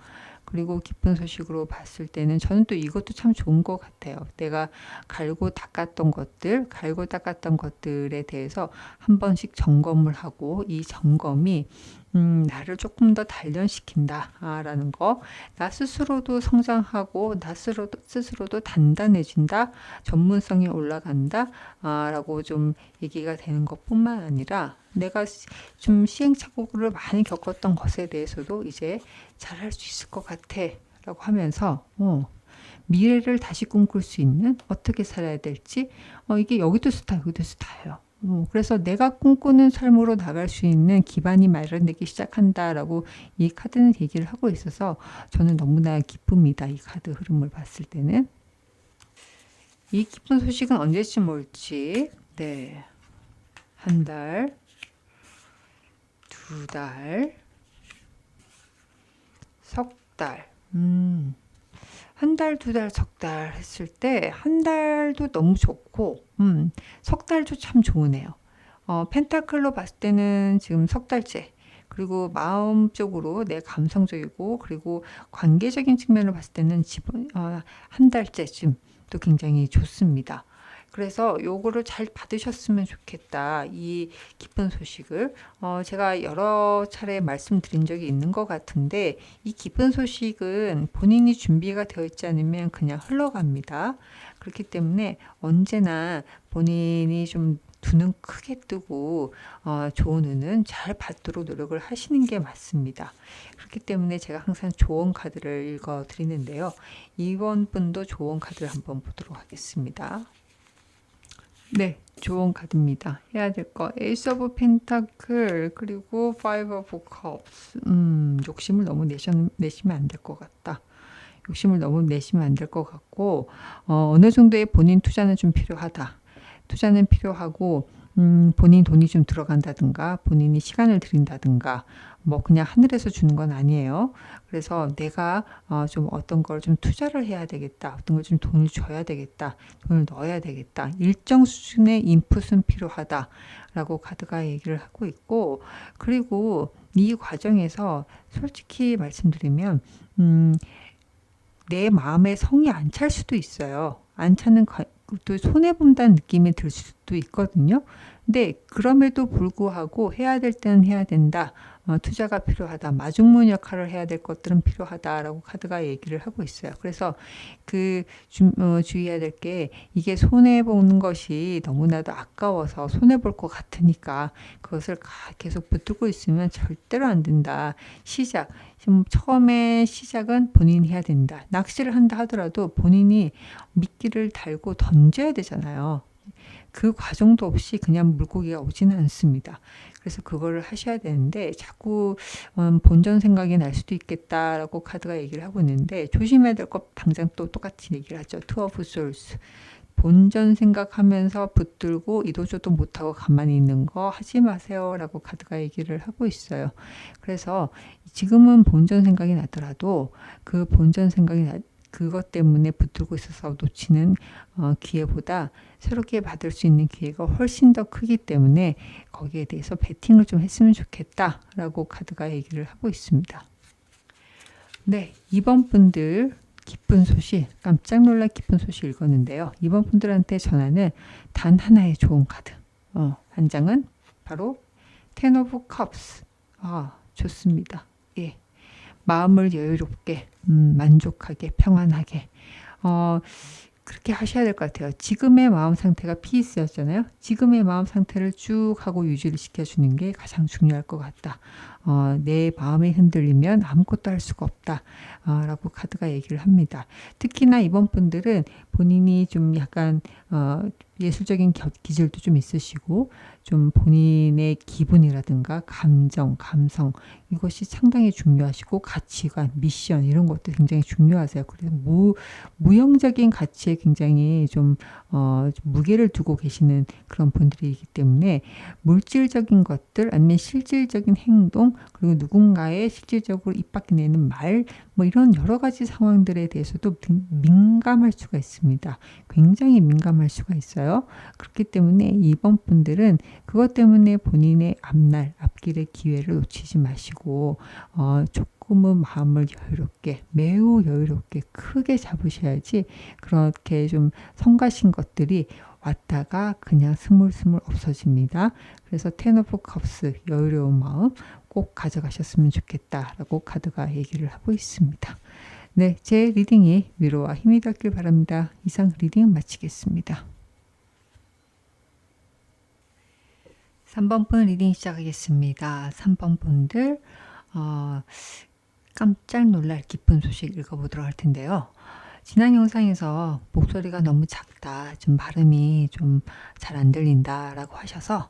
그리고 기쁜 소식으로 봤을 때는 저는 또 이것도 참 좋은 것 같아요. 내가 갈고 닦았던 것들에 대해서 한 번씩 점검을 하고 이 점검이 나를 조금 더 단련시킨다라는 거, 나 스스로도 성장하고 나 스스로도 단단해진다, 전문성이 올라간다라고 좀 얘기가 되는 것뿐만 아니라 내가 좀 시행착오를 많이 겪었던 것에 대해서도 이제 잘할 수 있을 것 같아 라고 하면서 미래를 다시 꿈꿀 수 있는 어떻게 살아야 될지 이게 여기도 스타 여기도 스타예요. 그래서 내가 꿈꾸는 삶으로 나갈 수 있는 기반이 마련되기 시작한다라고 이 카드는 얘기를 하고 있어서 저는 너무나 기쁩니다. 이 카드 흐름을 봤을 때는. 이 기쁜 소식은 언제쯤 올지. 네. 한 달, 두 달, 석 달. 한 달, 두 달, 석 달 했을 때 한 달도 너무 좋고 석 달도 참 좋으네요. 펜타클로 봤을 때는 지금 석 달째 그리고 마음적으로 내 감성적이고 그리고 관계적인 측면을 봤을 때는 한 달째쯤도 굉장히 좋습니다. 그래서 요거를 잘 받으셨으면 좋겠다. 이 기쁜 소식을 제가 여러 차례 말씀드린 적이 있는 것 같은데 이 기쁜 소식은 본인이 준비가 되어 있지 않으면 그냥 흘러갑니다. 그렇기 때문에 언제나 본인이 좀 두 눈 크게 뜨고 좋은 운은 잘 받도록 노력을 하시는 게 맞습니다. 그렇기 때문에 제가 항상 조언 카드를 읽어 드리는데요. 이번 분도 조언 카드를 한번 보도록 하겠습니다. 네, 좋은 카드입니다. 해야 될 거 에이스 오브 펜타클 그리고 파이브 오브 컵스. 욕심을 너무 내시면 안 될 것 같다. 욕심을 너무 내시면 안 될 것 같고 어느 정도의 본인 투자는 좀 필요하다. 투자는 필요하고 본인 돈이 좀 들어간다든가 본인이 시간을 들인다든가 뭐 그냥 하늘에서 주는 건 아니에요. 그래서 내가 좀 어떤 걸 좀 투자를 해야 되겠다. 어떤 걸 좀 돈을 줘야 되겠다. 돈을 넣어야 되겠다. 일정 수준의 인풋은 필요하다라고 카드가 얘기를 하고 있고 그리고 이 과정에서 솔직히 말씀드리면 내 마음에 성이 안 찰 수도 있어요. 안 차는 또 손해본다는 느낌이 들 수도 있거든요. 근데 그럼에도 불구하고 해야 될 때는 해야 된다. 투자가 필요하다. 마중물 역할을 해야 될 것들은 필요하다라고 카드가 얘기를 하고 있어요. 그래서 주의해야 될 게 이게 손해보는 것이 너무나도 아까워서 손해볼 것 같으니까 그것을 계속 붙들고 있으면 절대로 안 된다. 처음에 시작은 본인이 해야 된다. 낚시를 한다 하더라도 본인이 미끼를 달고 던져야 되잖아요. 그 과정도 없이 그냥 물고기가 오지는 않습니다. 그래서 그거를 하셔야 되는데 자꾸 본전 생각이 날 수도 있겠다라고 카드가 얘기를 하고 있는데 조심해야 될 것 당장 또 똑같이 얘기를 하죠. 투 오브 솔스. 본전 생각하면서 붙들고 이도저도 못하고 가만히 있는 거 하지 마세요 라고 카드가 얘기를 하고 있어요. 그래서 지금은 본전 생각이 나더라도 그 본전 생각이 그것 때문에 붙들고 있어서 놓치는 기회보다 새롭게 받을 수 있는 기회가 훨씬 더 크기 때문에 거기에 대해서 베팅을 좀 했으면 좋겠다 라고 카드가 얘기를 하고 있습니다. 네, 2번 분들 기쁜 소식, 깜짝 놀랄 기쁜 소식 읽었는데요. 2번 분들한테 전하는 단 하나의 좋은 카드. 한 장은 바로 Ten of Cups. 좋습니다. 예. 마음을 여유롭게, 만족하게, 평안하게, 그렇게 하셔야 될 것 같아요. 지금의 마음 상태가 피스였잖아요. 지금의 마음 상태를 쭉 하고 유지를 시켜주는 게 가장 중요할 것 같다. 내 마음이 흔들리면 아무것도 할 수가 없다. 라고 카드가 얘기를 합니다. 특히나 이번 분들은 본인이 좀 약간 예술적인 기질도 좀 있으시고 좀 본인의 기분이라든가 감정, 감성 이것이 상당히 중요하시고 가치관, 미션 이런 것도 굉장히 중요하세요. 그래서 무형적인 가치에 굉장히 좀 무게를 두고 계시는 그런 분들이기 때문에 물질적인 것들 아니면 실질적인 행동 그리고 누군가의 실질적으로 입 밖에 내는 말 뭐 이런 여러 가지 상황들에 대해서도 민감할 수가 있습니다. 굉장히 민감할 수가 있어요. 그렇기 때문에 이번 분들은 그것 때문에 본인의 앞길의 기회를 놓치지 마시고 조금은 마음을 여유롭게 매우 여유롭게 크게 잡으셔야지 그렇게 좀 성가신 것들이 왔다가 그냥 스물스물 없어집니다. 그래서 Ten of Cups 여유로운 마음 꼭 가져가셨으면 좋겠다라고 카드가 얘기를 하고 있습니다. 네, 제 리딩이 위로와 힘이 됐길 바랍니다. 이상 리딩 마치겠습니다. 3번 분 리딩 시작하겠습니다. 3번 분들 깜짝 놀랄 기쁜 소식 읽어보도록 할 텐데요. 지난 영상에서 목소리가 너무 작다, 좀 발음이 좀 잘 안 들린다 라고 하셔서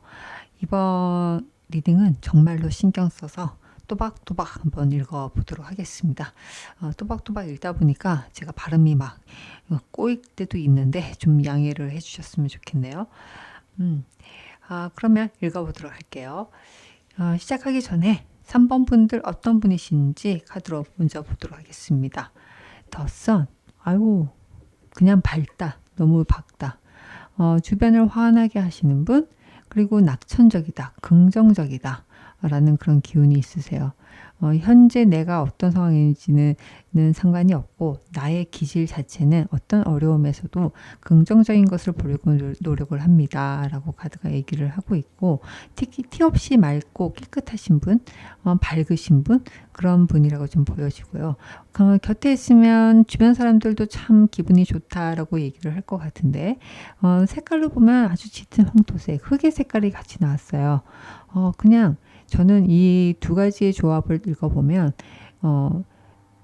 이번 리딩은 정말로 신경 써서 또박또박 한번 읽어보도록 하겠습니다. 또박또박 읽다 보니까 제가 발음이 막 꼬일 때도 있는데 좀 양해를 해주셨으면 좋겠네요. 그러면 읽어보도록 할게요. 시작하기 전에 3번 분들 어떤 분이신지 카드로 먼저 보도록 하겠습니다. The Sun. 아이고 그냥 밝다. 너무 밝다. 주변을 환하게 하시는 분 그리고 낙천적이다. 긍정적이다. 라는 그런 기운이 있으세요. 현재 내가 어떤 상황인지는 상관이 없고 나의 기질 자체는 어떤 어려움에서도 긍정적인 것을 보려고 노력을 합니다. 라고 카드가 얘기를 하고 있고 특히 티 없이 맑고 깨끗하신 분, 밝으신 분 그런 분이라고 좀 보여지고요. 곁에 있으면 주변 사람들도 참 기분이 좋다라고 얘기를 할 것 같은데 색깔로 보면 아주 짙은 황토색, 흙의 색깔이 같이 나왔어요. 그냥 저는 이 두 가지의 조합을 읽어보면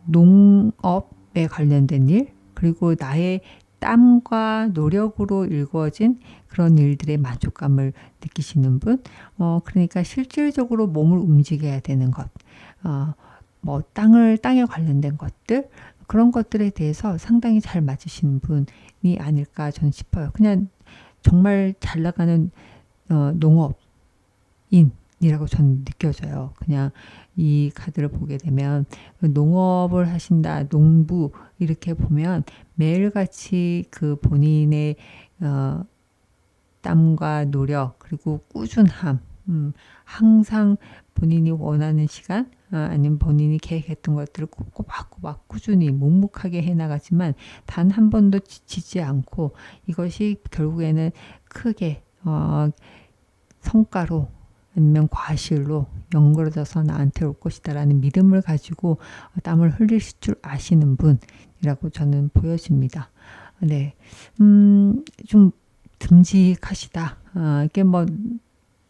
농업에 관련된 일 그리고 나의 땀과 노력으로 이루어진 그런 일들의 만족감을 느끼시는 분 그러니까 실질적으로 몸을 움직여야 되는 것 뭐 땅에 관련된 것들 그런 것들에 대해서 상당히 잘 맞으시는 분이 아닐까 저는 싶어요. 그냥 정말 잘 나가는 농업인 이라고 저는 느껴져요. 그냥 이 카드를 보게 되면 농업을 하신다, 농부 이렇게 보면 매일같이 그 본인의 땀과 노력 그리고 꾸준함 항상 본인이 원하는 시간 아니면 본인이 계획했던 것들을 꼬박꼬박 꾸준히 묵묵하게 해나가지만 단 한 번도 지치지 않고 이것이 결국에는 크게 성과로 아니면 과실로 연결져서 나한테 올 것이다 라는 믿음을 가지고 땀을 흘리실 줄 아시는 분이라고 저는 보여집니다. 네, 좀 듬직하시다. 이게 뭐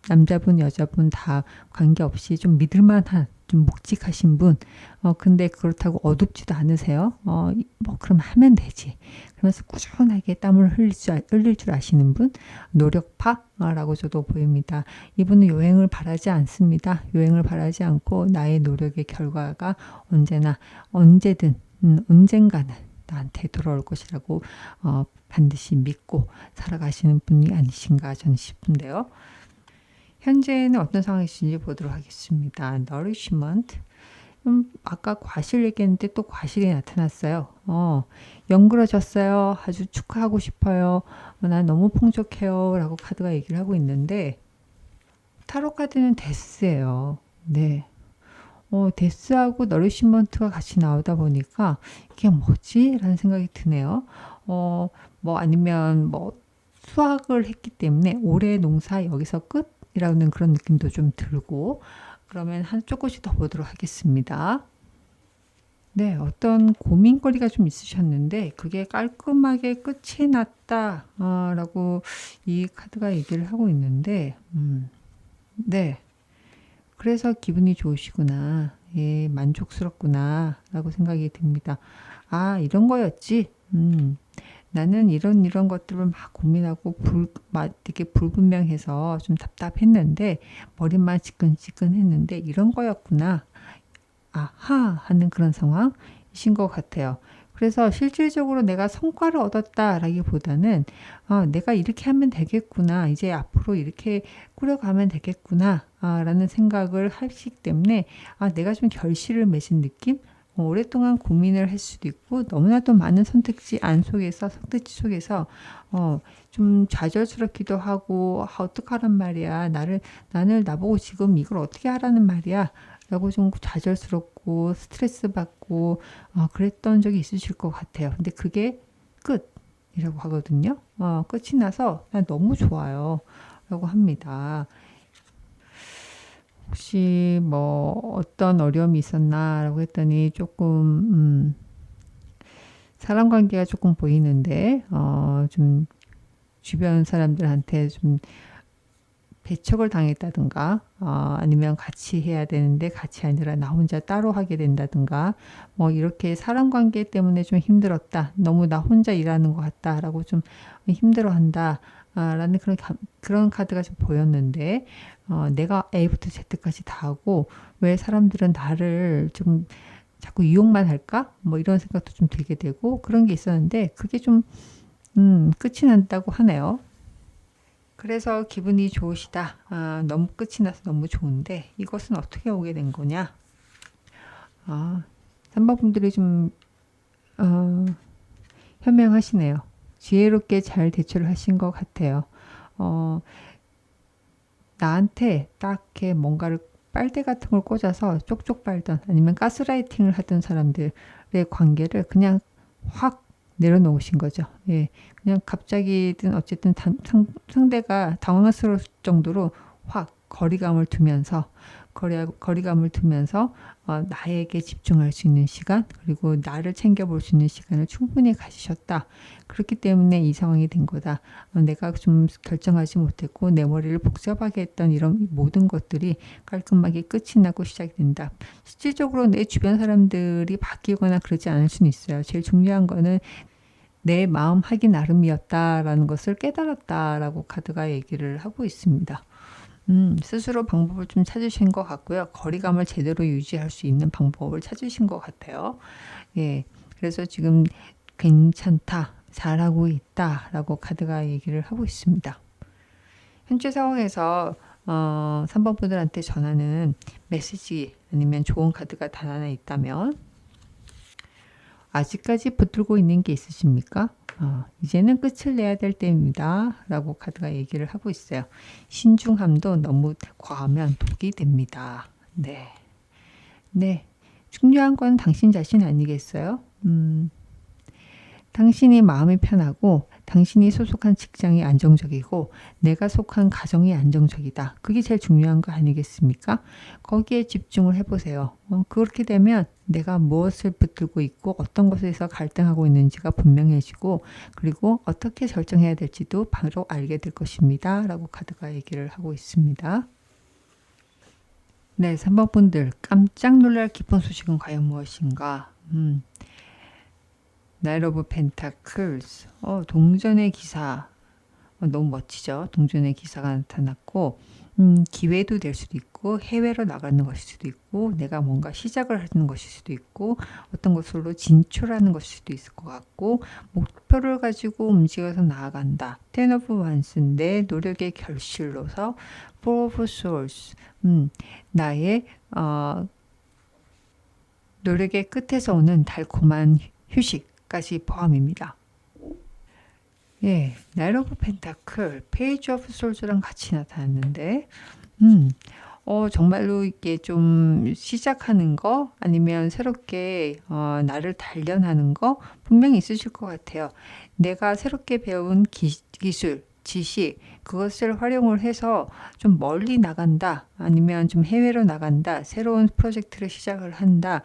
남자분 여자분 다 관계없이 좀 믿을만한 좀 묵직하신 분 근데 그렇다고 어둡지도 않으세요. 뭐 그럼 하면 되지. 그러면서 꾸준하게 땀을 흘릴 줄 아시는 분 노력파라고 저도 보입니다. 이분은 요행을 바라지 않습니다. 요행을 바라지 않고 나의 노력의 결과가 언제나 언제든 언젠가는 나한테 돌아올 것이라고 반드시 믿고 살아가시는 분이 아니신가 저는 싶은데요. 현재는 어떤 상황이신지 보도록 하겠습니다. nourishment. 아까 과실 얘기했는데 또 과실이 나타났어요. 영그러졌어요. 아주 축하하고 싶어요. 난 너무 풍족해요. 라고 카드가 얘기를 하고 있는데, 타로 카드는 데스예요. 네. 데스하고 너리시먼트가 같이 나오다 보니까 이게 뭐지? 라는 생각이 드네요. 아니면 수확을 했기 때문에 올해 농사 여기서 끝이라는 그런 느낌도 좀 들고, 그러면 조금씩 더 보도록 하겠습니다. 네, 어떤 고민거리가 좀 있으셨는데 그게 깔끔하게 끝이 났다 라고 이 카드가 얘기를 하고 있는데 네, 그래서 기분이 좋으시구나, 예, 만족스럽구나 라고 생각이 듭니다. 아, 이런 거였지. 나는 이런 것들을 막 고민하고 되게 불분명해서 좀 답답했는데 머리만 지끈지끈했는데 이런 거였구나. 아하 하는 그런 상황이신 것 같아요. 그래서 실질적으로 내가 성과를 얻었다라기보다는 내가 이렇게 하면 되겠구나. 이제 앞으로 이렇게 꾸려가면 되겠구나. 라는 생각을 하시기 때문에 내가 좀 결실을 맺은 느낌? 오랫동안 고민을 할 수도 있고 너무나도 많은 선택지 속에서 좀 좌절스럽기도 하고 어떡하란 말이야. 나를 나보고 지금 이걸 어떻게 하라는 말이야. 라고 좀 좌절스럽고 스트레스 받고 그랬던 적이 있으실 것 같아요. 근데 그게 끝이라고 하거든요. 끝이 나서 난 너무 좋아요. 라고 합니다. 혹시 어떤 어려움이 있었나 라고 했더니 조금 사람 관계가 조금 보이는데 좀 주변 사람들한테 좀 배척을 당했다든가 아니면 같이 해야 되는데 같이 아니라 나 혼자 따로 하게 된다든가 이렇게 사람 관계 때문에 좀 힘들었다. 너무 나 혼자 일하는 것 같다 라고 좀 힘들어한다 라는 그런 카드가 좀 보였는데 내가 A부터 Z까지 다 하고 왜 사람들은 나를 좀 자꾸 이용만 할까? 이런 생각도 좀 들게 되고 그런 게 있었는데 그게 좀 끝이 난다고 하네요. 그래서 기분이 좋으시다. 너무 끝이 나서 너무 좋은데 이것은 어떻게 오게 된 거냐? 3번 분들이 좀 현명하시네요. 지혜롭게 잘 대처를 하신 것 같아요. 나한테 딱 이렇게 뭔가를 빨대 같은 걸 꽂아서 쪽쪽 빨던 아니면 가스라이팅을 하던 사람들의 관계를 그냥 확 내려놓으신 거죠. 예, 그냥 갑자기든 어쨌든 상대가 당황스러울 정도로 확 거리감을 두면서 나에게 집중할 수 있는 시간 그리고 나를 챙겨볼 수 있는 시간을 충분히 가지셨다. 그렇기 때문에 이 상황이 된 거다. 내가 좀 결정하지 못했고 내 머리를 복잡하게 했던 이런 모든 것들이 깔끔하게 끝이 나고 시작이 된다. 실질적으로 내 주변 사람들이 바뀌거나 그러지 않을 수는 있어요. 제일 중요한 거는 내 마음 하기 나름이었다라는 것을 깨달았다라고 카드가 얘기를 하고 있습니다. 스스로 방법을 좀 찾으신 것 같고요. 거리감을 제대로 유지할 수 있는 방법을 찾으신 것 같아요. 예, 그래서 지금 괜찮다, 잘하고 있다 라고 카드가 얘기를 하고 있습니다. 현재 상황에서 3번 분들한테 전하는 메시지 아니면 좋은 카드가 단 하나 있다면 아직까지 붙들고 있는 게 있으십니까? 이제는 끝을 내야 될 때입니다. 라고 카드가 얘기를 하고 있어요. 신중함도 너무 과하면 독이 됩니다. 네. 네. 중요한 건 당신 자신 아니겠어요? 당신이 마음이 편하고 당신이 소속한 직장이 안정적이고 내가 속한 가정이 안정적이다. 그게 제일 중요한 거 아니겠습니까? 거기에 집중을 해보세요. 그렇게 되면 내가 무엇을 붙들고 있고 어떤 것에서 갈등하고 있는지가 분명해지고 그리고 어떻게 결정해야 될지도 바로 알게 될 것입니다. 라고 카드가 얘기를 하고 있습니다. 네, 3번 분들 깜짝 놀랄 기쁜 소식은 과연 무엇인가? 나이트 오브 펜타클스. 동전의 기사. 너무 멋지죠? 동전의 기사가 나타났고 기회도 될 수도 있고 해외로 나가는 것일 수도 있고 내가 뭔가 시작을 하는 것일 수도 있고 어떤 것으로 진출하는 것일 수도 있을 것 같고 목표를 가지고 움직여서 나아간다. Ten of Wands 내 노력의 결실로서 Four of Swords 나의 노력의 끝에서 오는 달콤한 휴식까지 포함입니다. 예, 나이트 오브 펜타클, 페이지 오브 솔즈랑 같이 나타났는데, 정말로 이게 좀 시작하는 거 아니면 새롭게 나를 단련하는 거 분명히 있으실 것 같아요. 내가 새롭게 배운 기술, 지식, 그것을 활용을 해서 좀 멀리 나간다 아니면 좀 해외로 나간다, 새로운 프로젝트를 시작을 한다,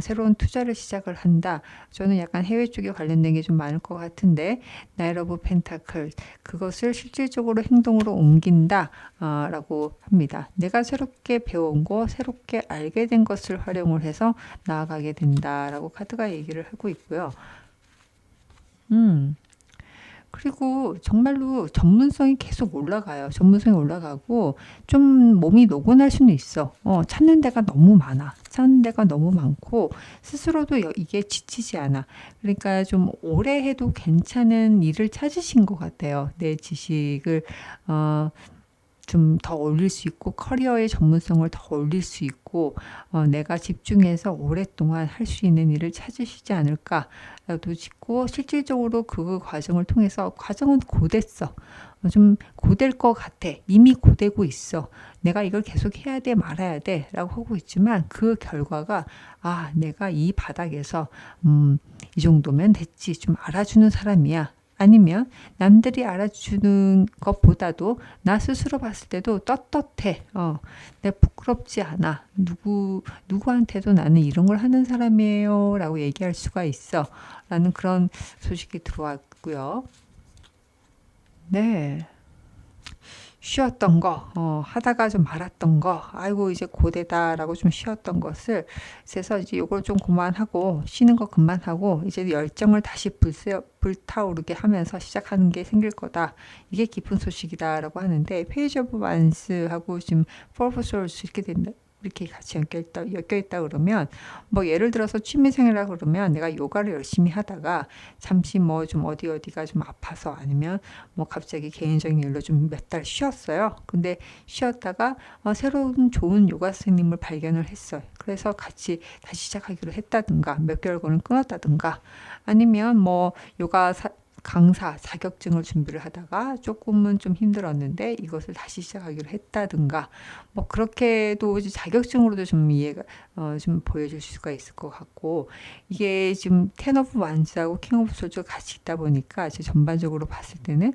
새로운 투자를 시작을 한다. 저는 약간 해외 쪽에 관련된 게 좀 많을 것 같은데 나이트 오브 펜타클, 그것을 실질적으로 행동으로 옮긴다 라고 합니다. 내가 새롭게 배운 거, 새롭게 알게 된 것을 활용을 해서 나아가게 된다라고 카드가 얘기를 하고 있고요. 그리고 정말로 전문성이 계속 올라가요. 전문성이 올라가고 좀 몸이 노곤할 수는 있어. 찾는 데가 너무 많아. 찾는 데가 너무 많고 스스로도 이게 지치지 않아. 그러니까 좀 오래 해도 괜찮은 일을 찾으신 것 같아요. 내 지식을 좀 더 올릴 수 있고 커리어의 전문성을 더 올릴 수 있고 내가 집중해서 오랫동안 할 수 있는 일을 찾으시지 않을까라도 싶고, 실질적으로 그 과정을 통해서 과정은 고됐어. 좀 고될 것 같아. 이미 고되고 있어. 내가 이걸 계속 해야 돼 말아야 돼 라고 하고 있지만 그 결과가 내가 이 바닥에서 이 정도면 됐지, 좀 알아주는 사람이야, 아니면 남들이 알아주는 것보다도 나 스스로 봤을 때도 떳떳해. 내가 부끄럽지 않아. 누구한테도 나는 이런 걸 하는 사람이에요 라고 얘기할 수가 있어 라는 그런 소식이 들어왔고요. 네. 쉬었던 거, 하다가 좀 말았던 거, 아이고 이제 고되다라고 좀 쉬었던 것을, 그래서 이제 요걸 좀 그만하고 쉬는 거 그만하고 이제 열정을 다시 불타오르게 하면서 시작하는 게 생길 거다. 이게 깊은 소식이다라고 하는데, 페이지 오브 완스하고 지금 포 오브 솔스 이렇게 된다. 이렇게 같이 엮여있다 그러면, 뭐 예를 들어서 취미생활이라 그러면 내가 요가를 열심히 하다가 잠시 뭐 좀 어디가 좀 아파서 아니면 뭐 갑자기 개인적인 일로 좀 몇 달 쉬었어요. 근데 쉬었다가 새로운 좋은 요가 선생님을 발견을 했어요. 그래서 같이 다시 시작하기로 했다든가 몇 개월간은 끊었다든가, 아니면 뭐 요가 강사 자격증을 준비를 하다가 조금은 좀 힘들었는데 이것을 다시 시작하기로 했다든가, 뭐 그렇게도 자격증으로도 좀 이해가 좀 보여줄 수가 있을 것 같고, 이게 지금 텐 오브 완즈하고 킹 오브 솔즈가 같이 있다 보니까 제 전반적으로 봤을 때는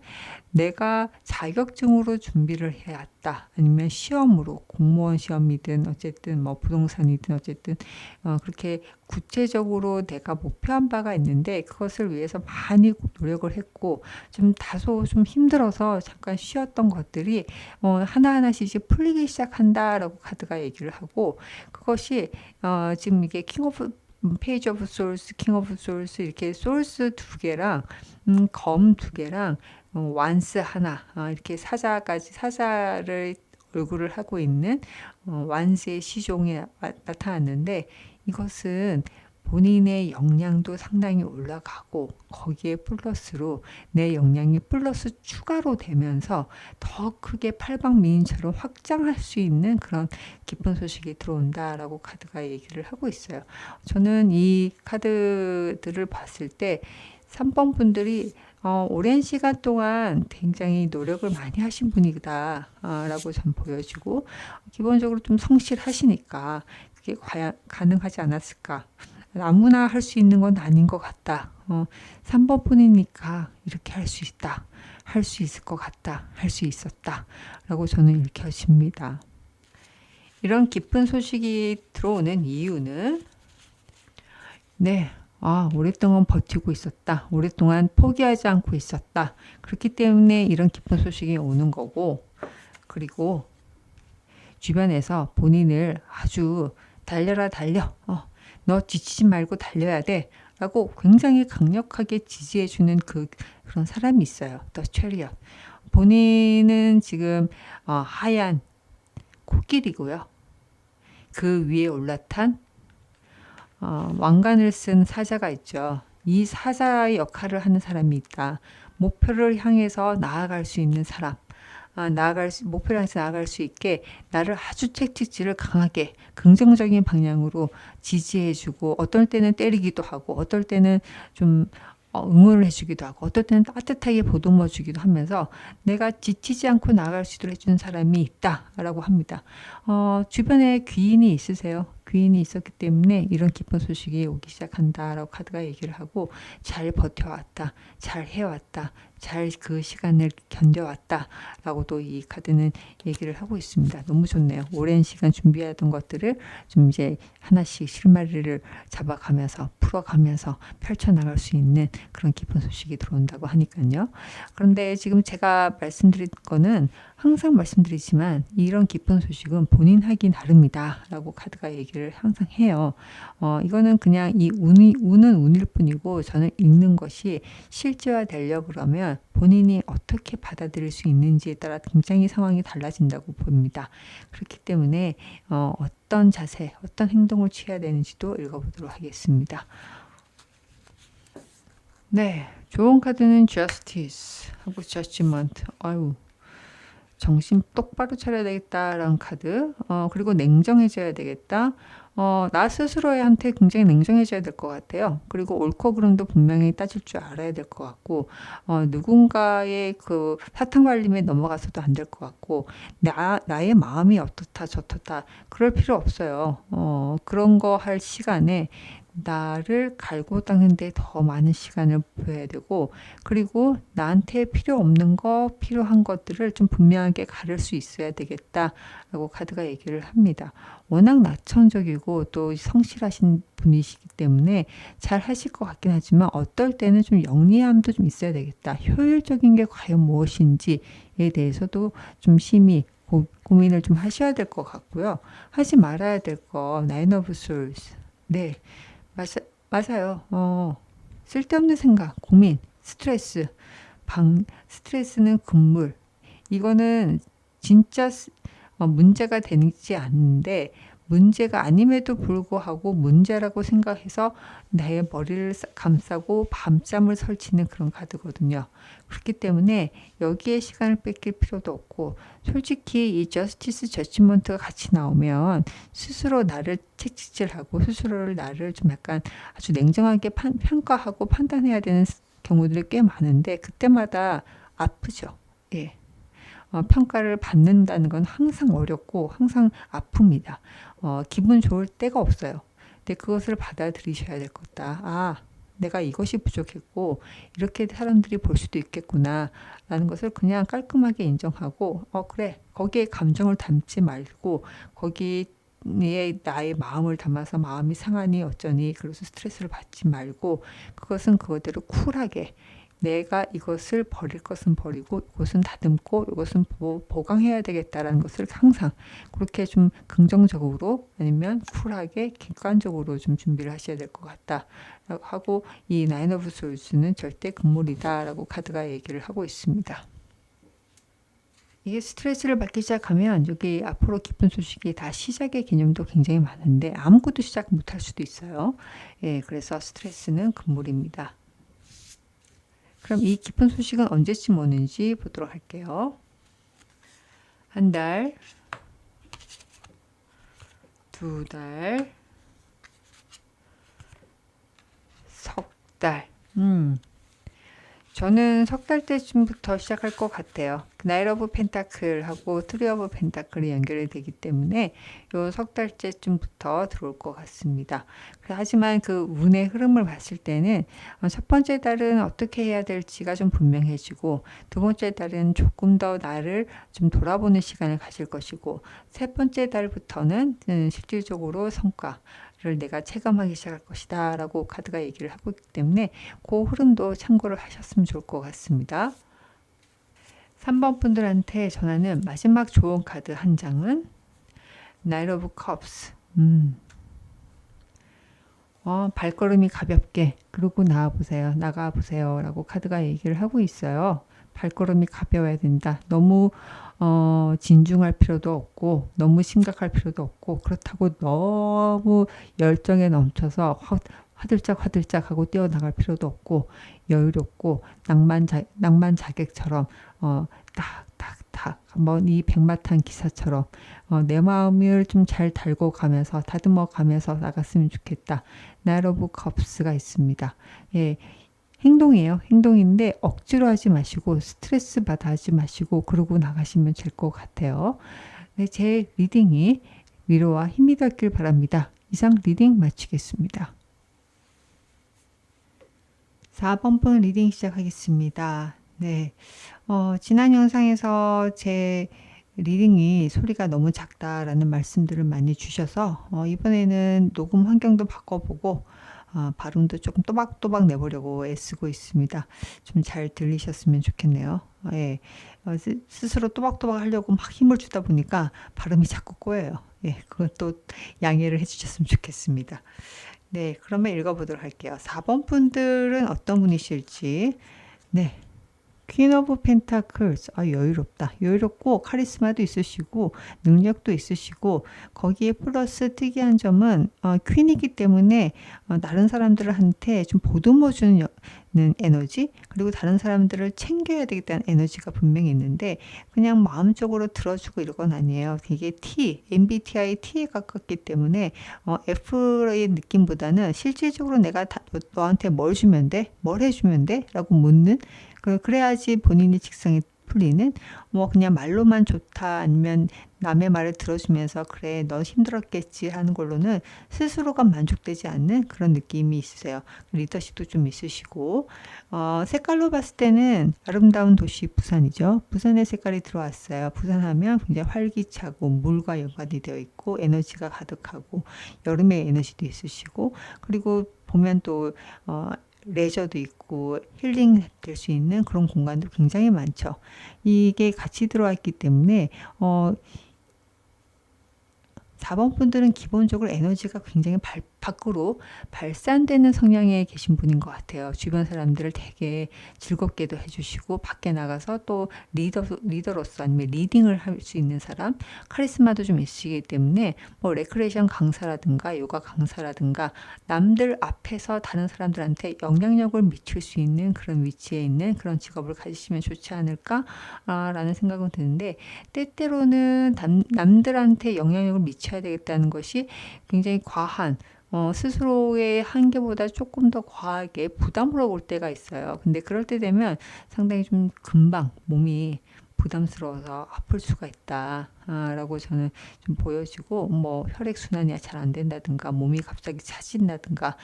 내가 자격증으로 준비를 해왔다, 아니면 시험으로 공무원 시험이든 어쨌든 뭐 부동산이든 어쨌든 그렇게 구체적으로 내가 목표한 바가 있는데 그것을 위해서 많이 노력을 했고 좀 다소 좀 힘들어서 잠깐 쉬었던 것들이 하나하나씩 이제 풀리기 시작한다라고 카드가 얘기를 하고, 그것이 지금 이게 킹 오브 페이지 오브 솔스, 킹 오브 솔스, 이렇게 솔스 2개랑 검 2개랑 완스 하나, 이렇게 사자를 얼굴을 하고 있는 완스의 시종이 나타났는데, 이것은 본인의 역량도 상당히 올라가고 거기에 플러스로 내 역량이 플러스 추가로 되면서 더 크게 팔방미인처럼 확장할 수 있는 그런 기쁜 소식이 들어온다라고 카드가 얘기를 하고 있어요. 저는 이 카드들을 봤을 때 3번 분들이 오랜 시간 동안 굉장히 노력을 많이 하신 분이다 라고 전 보여지고, 기본적으로 좀 성실하시니까 그게 과연 가능하지 않았을까. 아무나 할 수 있는 건 아닌 것 같다. 3번 분이니까 이렇게 할 수 있다. 할 수 있을 것 같다. 할 수 있었다. 라고 저는 읽혀집니다. 이런 기쁜 소식이 들어오는 이유는 오랫동안 버티고 있었다. 오랫동안 포기하지 않고 있었다. 그렇기 때문에 이런 기쁜 소식이 오는 거고, 그리고 주변에서 본인을 아주 달려라 달려. 너 지치지 말고 달려야 돼 라고 굉장히 강력하게 지지해주는 그런 사람이 있어요. 더 체리엇. 본인은 지금 하얀 코끼리고요. 그 위에 올라탄 왕관을 쓴 사자가 있죠. 이 사자의 역할을 하는 사람이 있다. 목표를 향해서 나아갈 수 있는 사람. 목표를 향해서 나아갈 수 있게 나를 아주 채찍질을 강하게 긍정적인 방향으로 지지해주고, 어떨 때는 때리기도 하고, 어떨 때는 좀 응원을 해주기도 하고, 어떨 때는 따뜻하게 보듬어주기도 하면서 내가 지치지 않고 나아갈 수 있도록 해주는 사람이 있다라고 합니다. 주변에 귀인이 있으세요? 귀인이 있었기 때문에 이런 기쁜 소식이 오기 시작한다라고 카드가 얘기를 하고, 잘 버텨왔다, 잘 해왔다, 잘 그 시간을 견뎌왔다 라고도 이 카드는 얘기를 하고 있습니다. 너무 좋네요. 오랜 시간 준비하던 것들을 좀 이제 하나씩 실마리를 잡아가면서 풀어가면서 펼쳐나갈 수 있는 그런 기쁜 소식이 들어온다고 하니까요. 그런데 지금 제가 말씀드린 거는 항상 말씀드리지만 이런 기쁜 소식은 본인 하기 나름이다 라고 카드가 얘기를 항상 해요. 이거는 그냥 이 운은 운일 뿐이고, 저는 읽는 것이 실제화되려고 그러면 본인이 어떻게 받아들일 수 있는지에 따라 굉장히 상황이 달라진다고 봅니다. 그렇기 때문에 어떤 자세, 어떤 행동을 취해야 되는지도 읽어보도록 하겠습니다. 네, 좋은 카드는 Justice 하고 Judgment. 아유, 정신 똑바로 차려야 되겠다라는 카드. 그리고 냉정해져야 되겠다. 나 스스로한테 굉장히 냉정해져야 될 것 같아요. 그리고 옳고 그름도 분명히 따질 줄 알아야 될 것 같고, 누군가의 그 사탕 발림에 넘어가서도 안 될 것 같고, 나의 마음이 어떻다 저떻다 그럴 필요 없어요. 그런 거 할 시간에 나를 갈고 닦는데 더 많은 시간을 보여야 되고, 그리고 나한테 필요 없는 거, 필요한 것들을 좀 분명하게 가릴 수 있어야 되겠다라고 카드가 얘기를 합니다. 워낙 낙천적이고 또 성실하신 분이시기 때문에 잘 하실 것 같긴 하지만, 어떨 때는 좀 영리함도 좀 있어야 되겠다. 효율적인 게 과연 무엇인지에 대해서도 좀 심히 고민을 좀 하셔야 될 것 같고요. 하지 말아야 될 거, 나인 오브 솔스. 네. 맞아요. 쓸데없는 생각, 고민, 스트레스, 스트레스는 금물. 이거는 진짜 문제가 되지 않는데, 문제가 아님에도 불구하고 문제라고 생각해서 나의 머리를 감싸고 밤잠을 설치는 그런 카드거든요. 그렇기 때문에 여기에 시간을 뺏길 필요도 없고, 솔직히 이 저스티스 저지먼트가 같이 나오면 스스로 나를 채찍질하고 스스로를 나를 좀 약간 아주 냉정하게 평가하고 판단해야 되는 경우들이 꽤 많은데, 그때마다 아프죠. 예. 평가를 받는다는 건 항상 어렵고 항상 아픕니다. 기분 좋을 때가 없어요. 근데 그것을 받아들이셔야 될 거다. 내가 이것이 부족했고 이렇게 사람들이 볼 수도 있겠구나 라는 것을 그냥 깔끔하게 인정하고, 그래, 거기에 감정을 담지 말고 거기에 나의 마음을 담아서 마음이 상하니 어쩌니 그래서 스트레스를 받지 말고, 그것은 그거대로 쿨하게 내가 이것을 버릴 것은 버리고 이것은 다듬고 이것은 보강해야 되겠다라는 것을 항상 그렇게 좀 긍정적으로 아니면 쿨하게 객관적으로 좀 준비를 하셔야 될 것 같다 하고, 이 나인 오브 솔스는 절대 금물이다 라고 카드가 얘기를 하고 있습니다. 이게 스트레스를 받기 시작하면 여기 앞으로 기쁜 소식이 다 시작의 개념도 굉장히 많은데 아무것도 시작 못할 수도 있어요. 예, 그래서 스트레스는 금물입니다. 그럼 이 기쁜 소식은 언제쯤 오는지 보도록 할게요. 한 달, 두 달, 석 달. 저는 석 달 때쯤부터 시작할 것 같아요. 나인 오브 펜타클하고 트리 오브 펜타클이 연결이 되기 때문에 요 석 달째쯤부터 들어올 것 같습니다. 하지만 그 운의 흐름을 봤을 때는 첫 번째 달은 어떻게 해야 될지가 좀 분명해지고, 두 번째 달은 조금 더 나를 좀 돌아보는 시간을 가질 것이고, 세 번째 달부터는 실질적으로 성과를 내가 체감하기 시작할 것이다 라고 카드가 얘기를 하고 있기 때문에 그 흐름도 참고를 하셨으면 좋을 것 같습니다. 3번 분들한테 전하는 마지막 좋은 카드 한 장은 나이트 오브 컵스. 발걸음이 가볍게 그러고 나가보세요 라고 카드가 얘기를 하고 있어요. 발걸음이 가벼워야 된다. 너무 진중할 필요도 없고 너무 심각할 필요도 없고 그렇다고 너무 열정에 넘쳐서 화들짝 하고 뛰어나갈 필요도 없고 여유롭고 낭만 자객처럼 딱딱딱 한번 이 백마탄 기사처럼 내 마음을 좀 잘 달고 가면서 다듬어 가면서 나갔으면 좋겠다. 나이트 오브 컵스가 있습니다. 예. 행동이에요. 행동인데 억지로 하지 마시고 스트레스 받아 하지 마시고 그러고 나가시면 될 것 같아요. 네, 제 리딩이 위로와 힘이 됐길 바랍니다. 이상 리딩 마치겠습니다. 4번 분 리딩 시작하겠습니다. 네, 지난 영상에서 제 리딩이 소리가 너무 작다라는 말씀들을 많이 주셔서 이번에는 녹음 환경도 바꿔보고 발음도 조금 또박또박 내보려고 애쓰고 있습니다. 좀 잘 들리셨으면 좋겠네요. 예, 스스로 또박또박 하려고 막 힘을 주다 보니까 발음이 자꾸 꼬여요. 예, 그것도 양해를 해주셨으면 좋겠습니다. 네, 그러면 읽어보도록 할게요. 4번 분들은 어떤 분이실지. 네. 퀸 오브 펜타클스, 여유롭다. 여유롭고 카리스마도 있으시고 능력도 있으시고 거기에 플러스 특이한 점은 퀸이기 때문에 다른 사람들한테 좀 보듬어주는 에너지, 그리고 다른 사람들을 챙겨야 되겠다는 에너지가 분명히 있는데 그냥 마음적으로 들어주고 이런 건 아니에요. 되게 MBTI T에 가깝기 때문에 F의 느낌보다는 실질적으로 내가 너한테 뭘 주면 돼? 뭘 해주면 돼? 라고 묻는, 그래야지 본인의 직성이 풀리는, 그냥 말로만 좋다 아니면 남의 말을 들어주면서 그래 너 힘들었겠지 하는 걸로는 스스로가 만족되지 않는 그런 느낌이 있으세요. 리더십도 좀 있으시고 색깔로 봤을 때는 아름다운 도시 부산이죠. 부산의 색깔이 들어왔어요. 부산하면 굉장히 활기차고 물과 연관이 되어 있고 에너지가 가득하고 여름의 에너지도 있으시고, 그리고 보면 또 레저도 있고 힐링 될 수 있는 그런 공간도 굉장히 많죠. 이게 같이 들어왔기 때문에 4번 분들은 기본적으로 에너지가 굉장히 밖으로 발산되는 성향에 계신 분인 것 같아요. 주변 사람들을 되게 즐겁게도 해주시고 밖에 나가서 또 리더로서 아니면 리딩을 할 수 있는 사람, 카리스마도 좀 있으시기 때문에 레크레이션 강사라든가 요가 강사라든가 남들 앞에서 다른 사람들한테 영향력을 미칠 수 있는 그런 위치에 있는 그런 직업을 가지시면 좋지 않을까 라는 생각은 드는데, 때때로는 남들한테 영향력을 미쳐야 되겠다는 것이 굉장히 과한 스스로의 한계보다 조금 더 과하게 부담으로 올 때가 있어요. 근데 그럴 때 되면 상당히 좀 금방 몸이 부담스러워서 아플 수가 있다 라고 저는 좀 보여지고, 혈액순환이 잘 안 된다든가 몸이 갑자기 차진다든가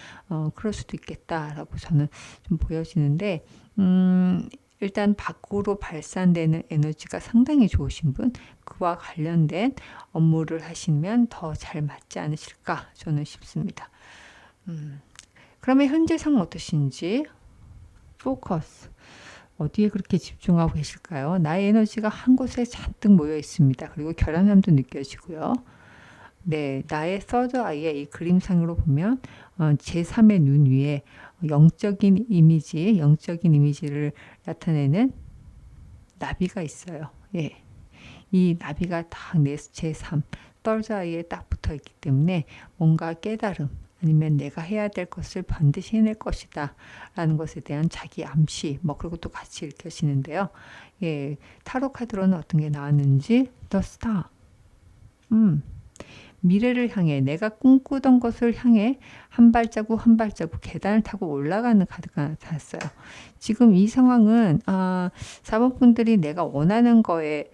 그럴 수도 있겠다라고 저는 좀 보여지는데, 일단 밖으로 발산되는 에너지가 상당히 좋으신 분, 그와 관련된 업무를 하시면 더 잘 맞지 않으실까 저는 싶습니다. 그러면 현재 상황 어떠신지, 포커스 어디에 그렇게 집중하고 계실까요? 나의 에너지가 한 곳에 잔뜩 모여 있습니다. 그리고 결연함도 느껴지고요. 네, 나의 서드 아이의 이 그림상으로 보면 제3의 눈 위에 영적인 이미지를 나타내는 나비가 있어요. 예, 이 나비가 딱 내 제3 떨드 아이에 딱 붙어 있기 때문에 뭔가 깨달음 아니면 내가 해야 될 것을 반드시 해낼 것이다 라는 것에 대한 자기 암시, 그런 것도 같이 읽혀지는데요. 예, 타로 카드로는 어떤 게 나왔는지, The Star. 미래를 향해, 내가 꿈꾸던 것을 향해 한 발자국 한 발자국 계단을 타고 올라가는 카드가 나타났어요. 지금 이 상황은 4번 분들이 내가 원하는 거에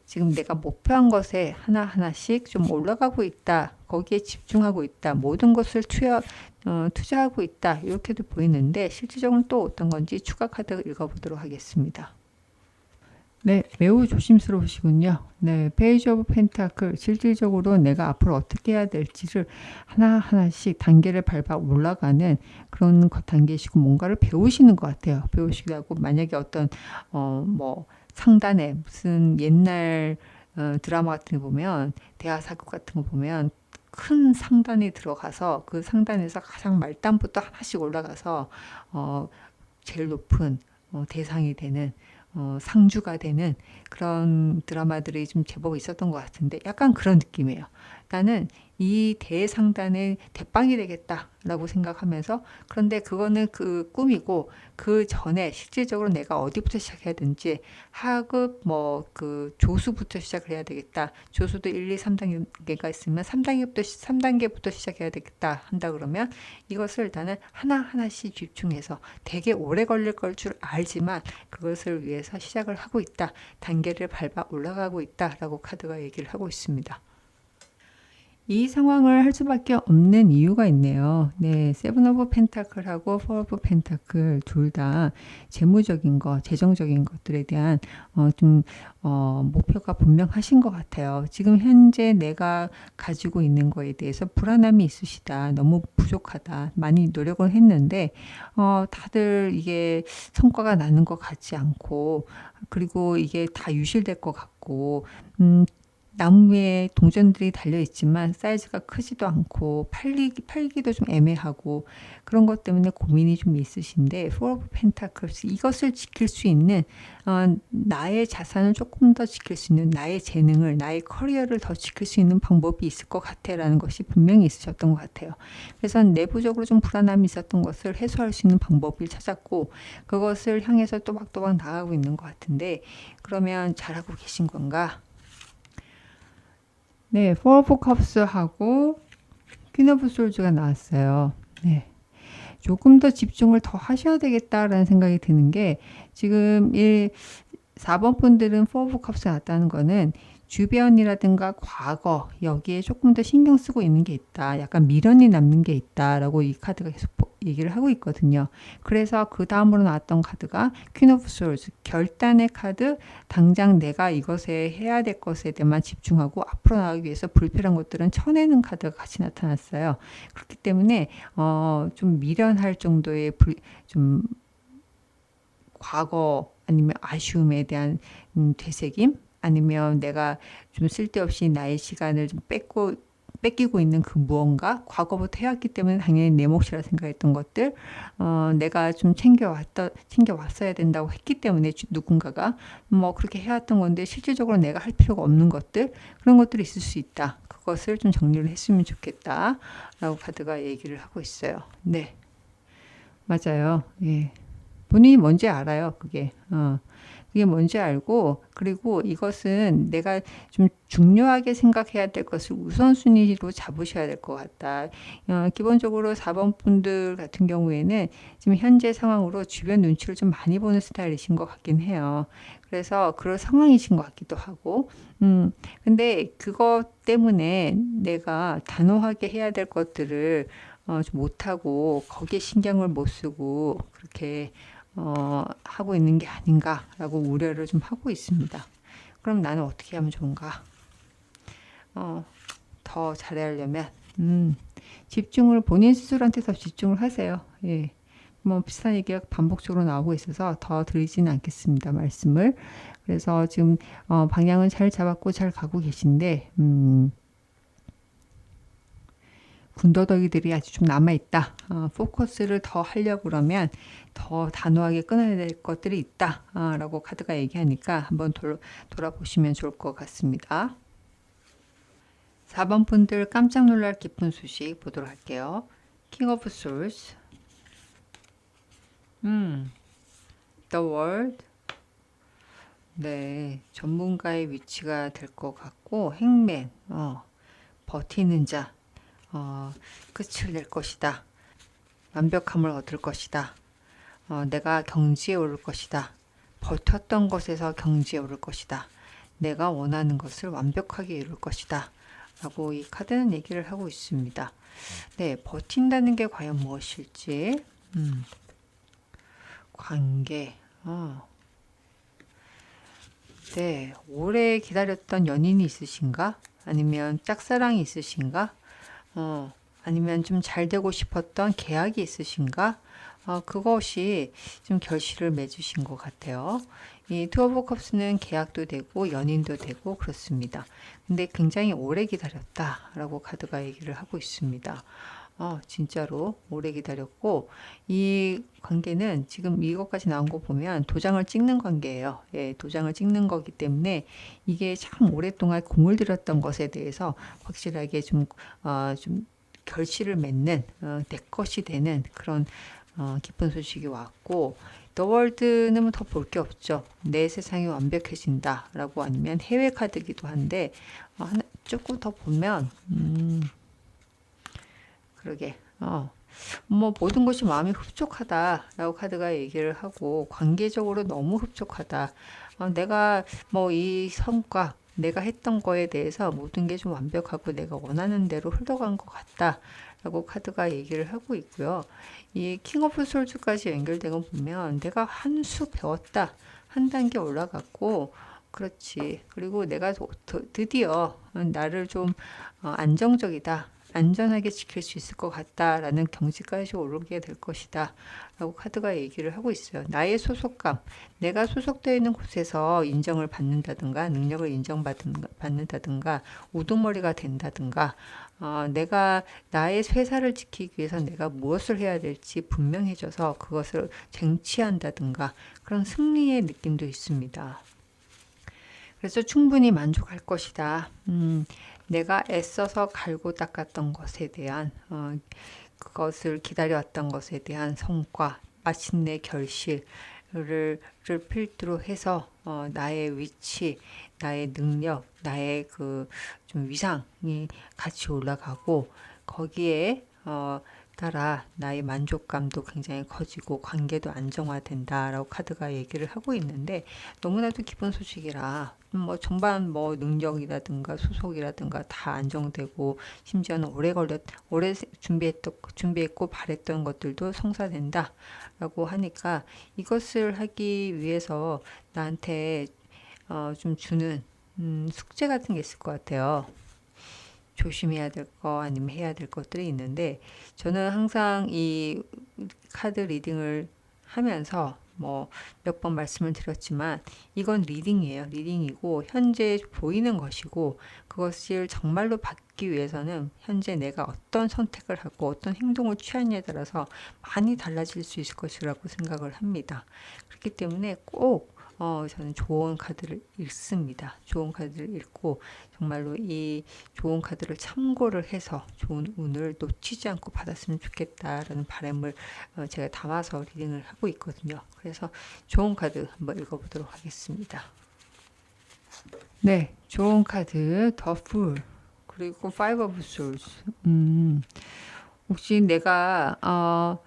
지금 내가 목표한 것에 하나하나씩 좀 올라가고 있다. 거기에 집중하고 있다. 모든 것을 투자하고 있다. 이렇게도 보이는데 실질적으로는 또 어떤 건지 추가 카드 읽어보도록 하겠습니다. 네, 매우 조심스러우시군요. 네, 페이지 오브 펜타클, 실질적으로 내가 앞으로 어떻게 해야 될지를 하나하나씩 단계를 밟아 올라가는 그런 단계시고 뭔가를 배우시는 것 같아요. 배우시기도 하고, 만약에 어떤 상단에 무슨 옛날 드라마 같은 거 보면, 대하사극 같은 거 보면 큰 상단에 들어가서 그 상단에서 가장 말단부터 하나씩 올라가서 제일 높은 대상이 되는 상주가 되는 그런 드라마들이 좀 제법 있었던 것 같은데 약간 그런 느낌이에요. 나는 이 대상단의 대빵이 되겠다라고 생각하면서 그런데 그거는 그 꿈이고 그 전에 실질적으로 내가 어디부터 시작해야 되는지 하급 뭐 그 조수부터 시작을 해야 되겠다. 조수도 1, 2, 3단계가 있으면 3단계부터 시작해야 되겠다 한다 그러면 이것을 나는 하나하나씩 집중해서 되게 오래 걸릴 걸 줄 알지만 그것을 위해서 시작을 하고 있다. 단계를 밟아 올라가고 있다라고 카드가 얘기를 하고 있습니다. 이 상황을 할 수밖에 없는 이유가 있네요. 네, 세븐 오브 펜타클하고 포 오브 펜타클 둘 다 재무적인 것, 재정적인 것들에 대한 목표가 분명하신 것 같아요. 지금 현재 내가 가지고 있는 거에 대해서 불안함이 있으시다. 너무 부족하다. 많이 노력을 했는데 다들 이게 성과가 나는 것 같지 않고 그리고 이게 다 유실될 것 같고 나무에 동전들이 달려있지만 사이즈가 크지도 않고 팔기도 좀 애매하고 그런 것 때문에 고민이 좀 있으신데 포 오브 펜타클스 이것을 지킬 수 있는 나의 자산을 조금 더 지킬 수 있는 나의 재능을 나의 커리어를 더 지킬 수 있는 방법이 있을 것 같아 라는 것이 분명히 있으셨던 것 같아요. 그래서 내부적으로 좀 불안함이 있었던 것을 해소할 수 있는 방법을 찾았고 그것을 향해서 또박또박 나가고 있는 것 같은데 그러면 잘하고 계신 건가? 네, 포 오브 컵스하고 퀸 오브 솔즈가 나왔어요. 네. 조금 더 집중을 더 하셔야 되겠다라는 생각이 드는 게 지금 4번 분들은 포 오브 컵스 나왔다는 거는 주변이라든가 과거 여기에 조금 더 신경 쓰고 있는 게 있다. 약간 미련이 남는 게 있다라고 이 카드가 계속 얘기를 하고 있거든요. 그래서 그 다음으로 나왔던 카드가 퀸 오브 솔즈 결단의 카드 당장 내가 이것에 해야 될 것에 대해만 집중하고 앞으로 나가기 위해서 불필요한 것들은 쳐내는 카드가 같이 나타났어요. 그렇기 때문에 좀 미련할 정도의 좀 과거 아니면 아쉬움에 대한 되새김 아니면 내가 좀 쓸데없이 나의 시간을 좀 뺏기고 있는 그 무언가 과거부터 해왔기 때문에 당연히 내 몫이라 생각했던 것들 내가 좀 챙겨왔어야 된다고 했기 때문에 누군가가 뭐 그렇게 해왔던 건데 실질적으로 내가 할 필요가 없는 것들 그런 것들이 있을 수 있다. 그것을 좀 정리를 했으면 좋겠다 라고 카드가 얘기를 하고 있어요. 네, 맞아요. 예. 본인이 뭔지 알아요. 그게 뭔지 알고 그리고 이것은 내가 좀 중요하게 생각해야 될 것을 우선순위로 잡으셔야 될 것 같다. 기본적으로 4번 분들 같은 경우에는 지금 현재 상황으로 주변 눈치를 좀 많이 보는 스타일이신 것 같긴 해요. 그래서 그런 상황이신 것 같기도 하고 근데 그것 때문에 내가 단호하게 해야 될 것들을 좀 못하고 거기에 신경을 못 쓰고 그렇게 하고 있는 게 아닌가라고 우려를 좀 하고 있습니다. 그럼 나는 어떻게 하면 좋은가? 더 잘하려면 집중을 본인 스스로한테 더 집중을 하세요. 예. 뭐 비슷한 얘기가 반복적으로 나오고 있어서 더 드리지는 않겠습니다. 말씀을. 그래서 지금 방향은 잘 잡았고 잘 가고 계신데 군더더기들이 아직 좀 남아있다. 포커스를 더 하려고 그러면 더 단호하게 끊어야 될 것들이 있다. 라고 카드가 얘기하니까 한번 돌아보시면 좋을 것 같습니다. 4번 분들 깜짝 놀랄 기쁜 소식 보도록 할게요. 킹 오브 솔스 The World 네, 전문가의 위치가 될 것 같고 행맨 버티는 자 끝을 낼 것이다. 완벽함을 얻을 것이다. 내가 경지에 오를 것이다. 버텼던 것에서 경지에 오를 것이다. 내가 원하는 것을 완벽하게 이룰 것이다. 라고 이 카드는 얘기를 하고 있습니다. 네, 버틴다는 게 과연 무엇일지. 관계. 네, 오래 기다렸던 연인이 있으신가? 아니면 짝사랑이 있으신가? 아니면 좀 잘 되고 싶었던 계약이 있으신가? 그것이 좀 결실을 맺으신 것 같아요. 이 투 오브 컵스는 계약도 되고 연인도 되고 그렇습니다. 근데 굉장히 오래 기다렸다라고 카드가 얘기를 하고 있습니다. 진짜로 오래 기다렸고, 이 관계는 지금 이것까지 나온 거 보면 도장을 찍는 관계예요. 예, 도장을 찍는 거기 때문에 이게 참 오랫동안 공을 들였던 것에 대해서 확실하게 좀 결실을 맺는, 내 것이 되는 그런 기쁜 소식이 왔고, 더 월드는 더 볼 게 없죠. 내 세상이 완벽해진다라고, 아니면 해외 카드기도 한데, 하나 조금 더 보면 그러게 뭐 모든 것이 마음이 흡족하다라고 카드가 얘기를 하고, 관계적으로 너무 흡족하다. 내가 뭐 이 성과, 내가 했던 거에 대해서 모든 게 좀 완벽하고 내가 원하는 대로 흘러간 것 같다라고 카드가 얘기를 하고 있고요. 이 킹 오브 솔즈까지 연결된 거 보면 내가 한 수 배웠다, 한 단계 올라갔고, 그렇지. 그리고 내가 드디어 나를 좀 안정적이다, 안전하게 지킬 수 있을 것 같다라는 경지까지 오르게 될 것이다 라고 카드가 얘기를 하고 있어요. 나의 소속감, 내가 소속되어 있는 곳에서 인정을 받는다든가, 능력을 인정받는다든가, 우두머리가 된다든가, 내가 나의 회사를 지키기 위해서 내가 무엇을 해야 될지 분명해져서 그것을 쟁취한다든가, 그런 승리의 느낌도 있습니다. 그래서 충분히 만족할 것이다. 내가 애써서 갈고 닦았던 것에 대한, 그것을 기다려왔던 것에 대한 성과, 마침내 결실을 필두로 해서 나의 위치, 나의 능력, 나의 그 좀 위상이 같이 올라가고, 거기에 따라 나의 만족감도 굉장히 커지고 관계도 안정화된다라고 카드가 얘기를 하고 있는데, 너무나도 기쁜 소식이라 뭐 전반 뭐 능력이라든가 소속이라든가 다 안정되고, 심지어는 오래 준비했고 바랬던 것들도 성사된다라고 하니까, 이것을 하기 위해서 나한테 좀 주는 숙제 같은 게 있을 것 같아요. 조심해야 될 거, 아니면 해야 될 것들이 있는데, 저는 항상 이 카드 리딩을 하면서 뭐 몇 번 말씀을 드렸지만, 이건 리딩이에요. 리딩이고 현재 보이는 것이고, 그것을 정말로 받기 위해서는 현재 내가 어떤 선택을 하고 어떤 행동을 취하냐에 따라서 많이 달라질 수 있을 것이라고 생각을 합니다. 그렇기 때문에 꼭 저는 좋은 카드를 읽습니다. 좋은 카드를 읽고 정말로 이 좋은 카드를 참고를 해서 좋은 운을 놓치지 않고 받았으면 좋겠다라는 바람을 제가 담아서 리딩을 하고 있거든요. 그래서 좋은 카드 한번 읽어보도록 하겠습니다. 네, 좋은 카드 더 풀, 그리고 Five of Swords. 혹시 내가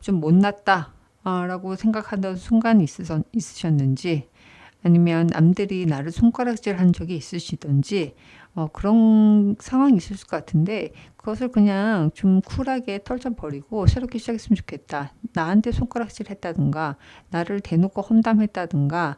좀 못났다 라고 생각하던 순간이 있으셨는지, 아니면 남들이 나를 손가락질 한 적이 있으시던지, 그런 상황이 있을 것 같은데, 그것을 그냥 좀 쿨하게 털어버리고 새롭게 시작했으면 좋겠다. 나한테 손가락질 했다든가, 나를 대놓고 험담했다든가,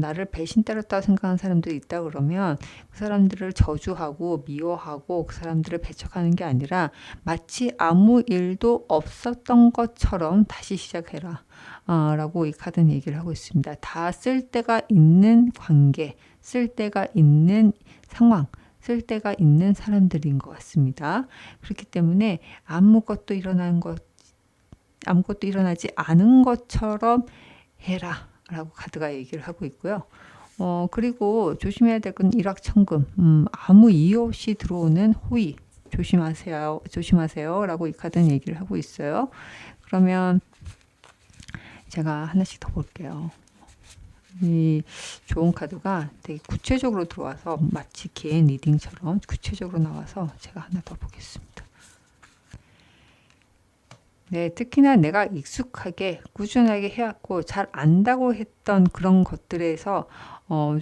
나를 배신 때렸다고 생각하는 사람들이 있다 그러면, 그 사람들을 저주하고 미워하고 그 사람들을 배척하는 게 아니라, 마치 아무 일도 없었던 것처럼 다시 시작해라 라고 이 카드는 얘기를 하고 있습니다. 다 쓸 데가 있는 관계, 쓸 데가 있는 상황, 쓸 데가 있는 사람들인 것 같습니다. 그렇기 때문에 아무것도 일어나지 않은 것처럼 해라 라고 카드가 얘기를 하고 있고요. 그리고 조심해야 될 건 일확천금, 아무 이유 없이 들어오는 호의, 조심하세요 라고 이 카드는 얘기를 하고 있어요. 그러면 제가 하나씩 더 볼게요. 이 좋은 카드가 되게 구체적으로 들어와서 마치 개인 리딩처럼 구체적으로 나와서 제가 하나 더 보겠습니다. 네, 특히나 내가 익숙하게 꾸준하게 해왔고 잘 안다고 했던 그런 것들에서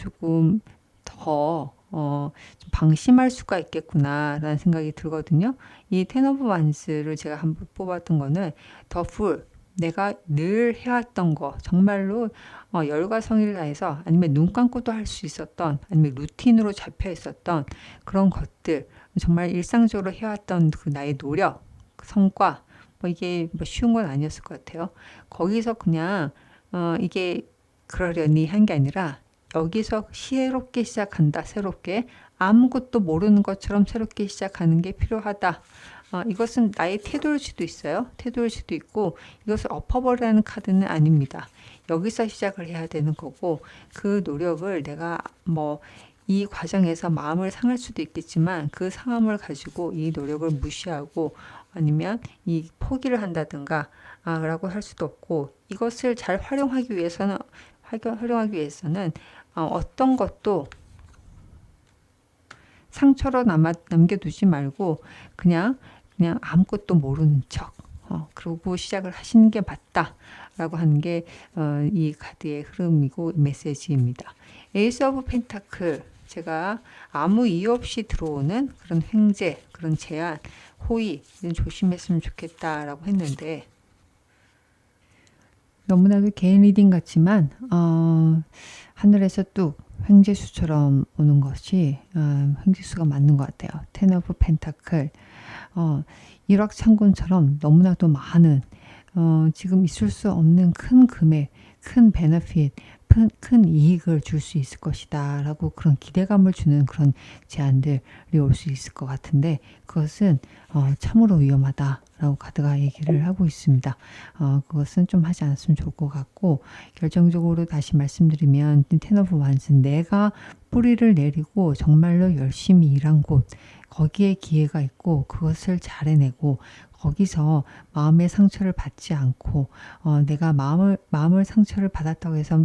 조금 더 좀 방심할 수가 있겠구나라는 생각이 들거든요. 이 텐 오브 완스를 제가 한번 뽑았던 거는 더 풀, 내가 늘 해왔던 거, 정말로 열과 성의를 다해서, 아니면 눈 감고도 할 수 있었던, 아니면 루틴으로 잡혀 있었던 그런 것들, 정말 일상적으로 해왔던 그 나의 노력, 성과, 이게 쉬운 건 아니었을 것 같아요. 거기서 그냥 이게 그러려니 한 게 아니라, 여기서 새롭게 시작한다. 새롭게 아무것도 모르는 것처럼 새롭게 시작하는 게 필요하다 이것은 나의 태도일 수도 있어요. 태도일 수도 있고 이것을 엎어버리라는 카드는 아닙니다. 여기서 시작을 해야 되는 거고 그 노력을 내가 뭐 이 과정에서 마음을 상할 수도 있겠지만 그 상함을 가지고 이 노력을 무시하고 아니면 이 포기를 한다든가 라고 할 수도 없고 이것을 잘 활용하기 위해서는 어떤 것도 상처로 남겨두지 말고 그냥 아무것도 모르는 척 그러고 시작을 하시는 게 맞다라고 하는 게 이 카드의 흐름이고 메시지입니다. 에이스 오브 펜타클, 제가 아무 이유 없이 들어오는 그런 횡재, 그런 제한, 호의 조심했으면 좋겠다라고 했는데 너무나도 개인 리딩 같지만 하늘에서 뚝 횡재수처럼 오는 것이 횡재수가 맞는 것 같아요. 텐 오브 펜타클, 일확천금처럼 너무나도 많은 지금 있을 수 없는 큰 금액, 큰 베너핏, 큰 이익을 줄 수 있을 것이다 라고 그런 기대감을 주는 그런 제안들이 올 수 있을 것 같은데 그것은 참으로 위험하다 라고 카드가 얘기를 하고 있습니다. 그것은 좀 하지 않았으면 좋을 것 같고 결정적으로 다시 말씀드리면 텐 오브 완스는 내가 뿌리를 내리고 정말로 열심히 일한 곳 거기에 기회가 있고 그것을 잘 해내고 거기서 마음의 상처를 받지 않고 내가 마음을 상처를 받았다고 해서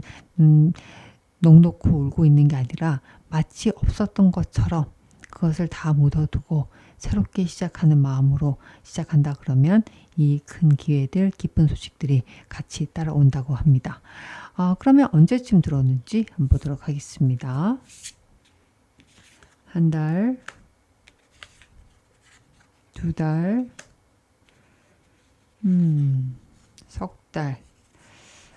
넋놓고 울고 있는 게 아니라 마치 없었던 것처럼 그것을 다 묻어두고 새롭게 시작하는 마음으로 시작한다 그러면 이 큰 기회들, 기쁜 소식들이 같이 따라온다고 합니다. 그러면 언제쯤 들어오는지 한번 보도록 하겠습니다. 한 달, 두 달, 석 달,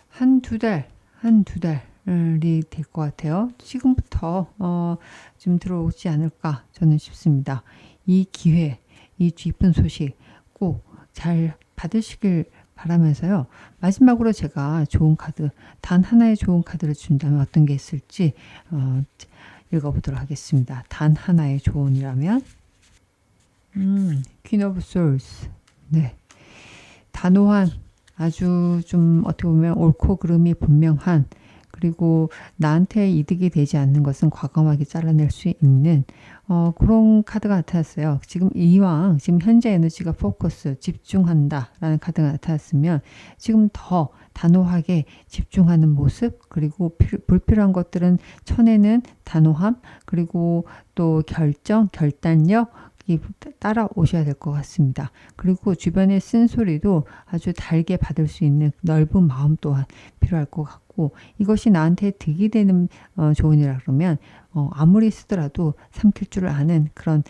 한두 달이 될 것 같아요. 지금부터 좀 들어오지 않을까 저는 싶습니다. 이 기회, 이 기쁜 소식 꼭 잘 받으시길 바라면서요. 마지막으로 제가 좋은 카드, 단 하나의 좋은 카드를 준다면 어떤 게 있을지 읽어보도록 하겠습니다. 단 하나의 조언이라면 퀸 오브 솔스, 네, 단호한, 아주 좀 어떻게 보면 옳고 그름이 분명한, 그리고 나한테 이득이 되지 않는 것은 과감하게 잘라낼 수 있는 그런 카드가 나타났어요. 지금 이왕 지금 현재 에너지가 포커스, 집중한다라는 카드가 나타났으면 지금 더 단호하게 집중하는 모습, 그리고 불필요한 것들은 쳐내는 단호함, 그리고 또 결단력 따라오셔야 될 것 같습니다. 그리고 주변의 쓴소리도 아주 달게 받을 수 있는 넓은 마음 또한 필요할 것 같고 이것이 나한테 득이 되는 조언이라 그러면 아무리 쓰더라도 삼킬 줄 아는 그런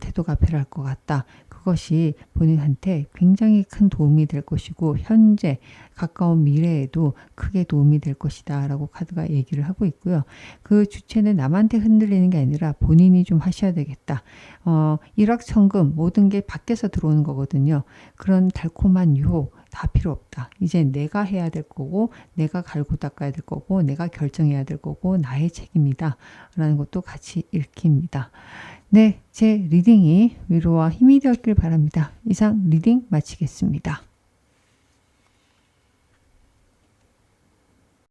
태도가 필요할 것 같다. 그것이 본인한테 굉장히 큰 도움이 될 것이고 현재 가까운 미래에도 크게 도움이 될 것이다 라고 카드가 얘기를 하고 있고요. 그 주체는 남한테 흔들리는 게 아니라 본인이 좀 하셔야 되겠다. 일확천금 모든 게 밖에서 들어오는 거거든요. 그런 달콤한 유혹 다 필요 없다. 이제 내가 해야 될 거고 내가 갈고 닦아야 될 거고 내가 결정해야 될 거고 나의 책임이다 라는 것도 같이 읽힙니다. 네, 제 리딩이 위로와 힘이 되었길 바랍니다. 이상 리딩 마치겠습니다.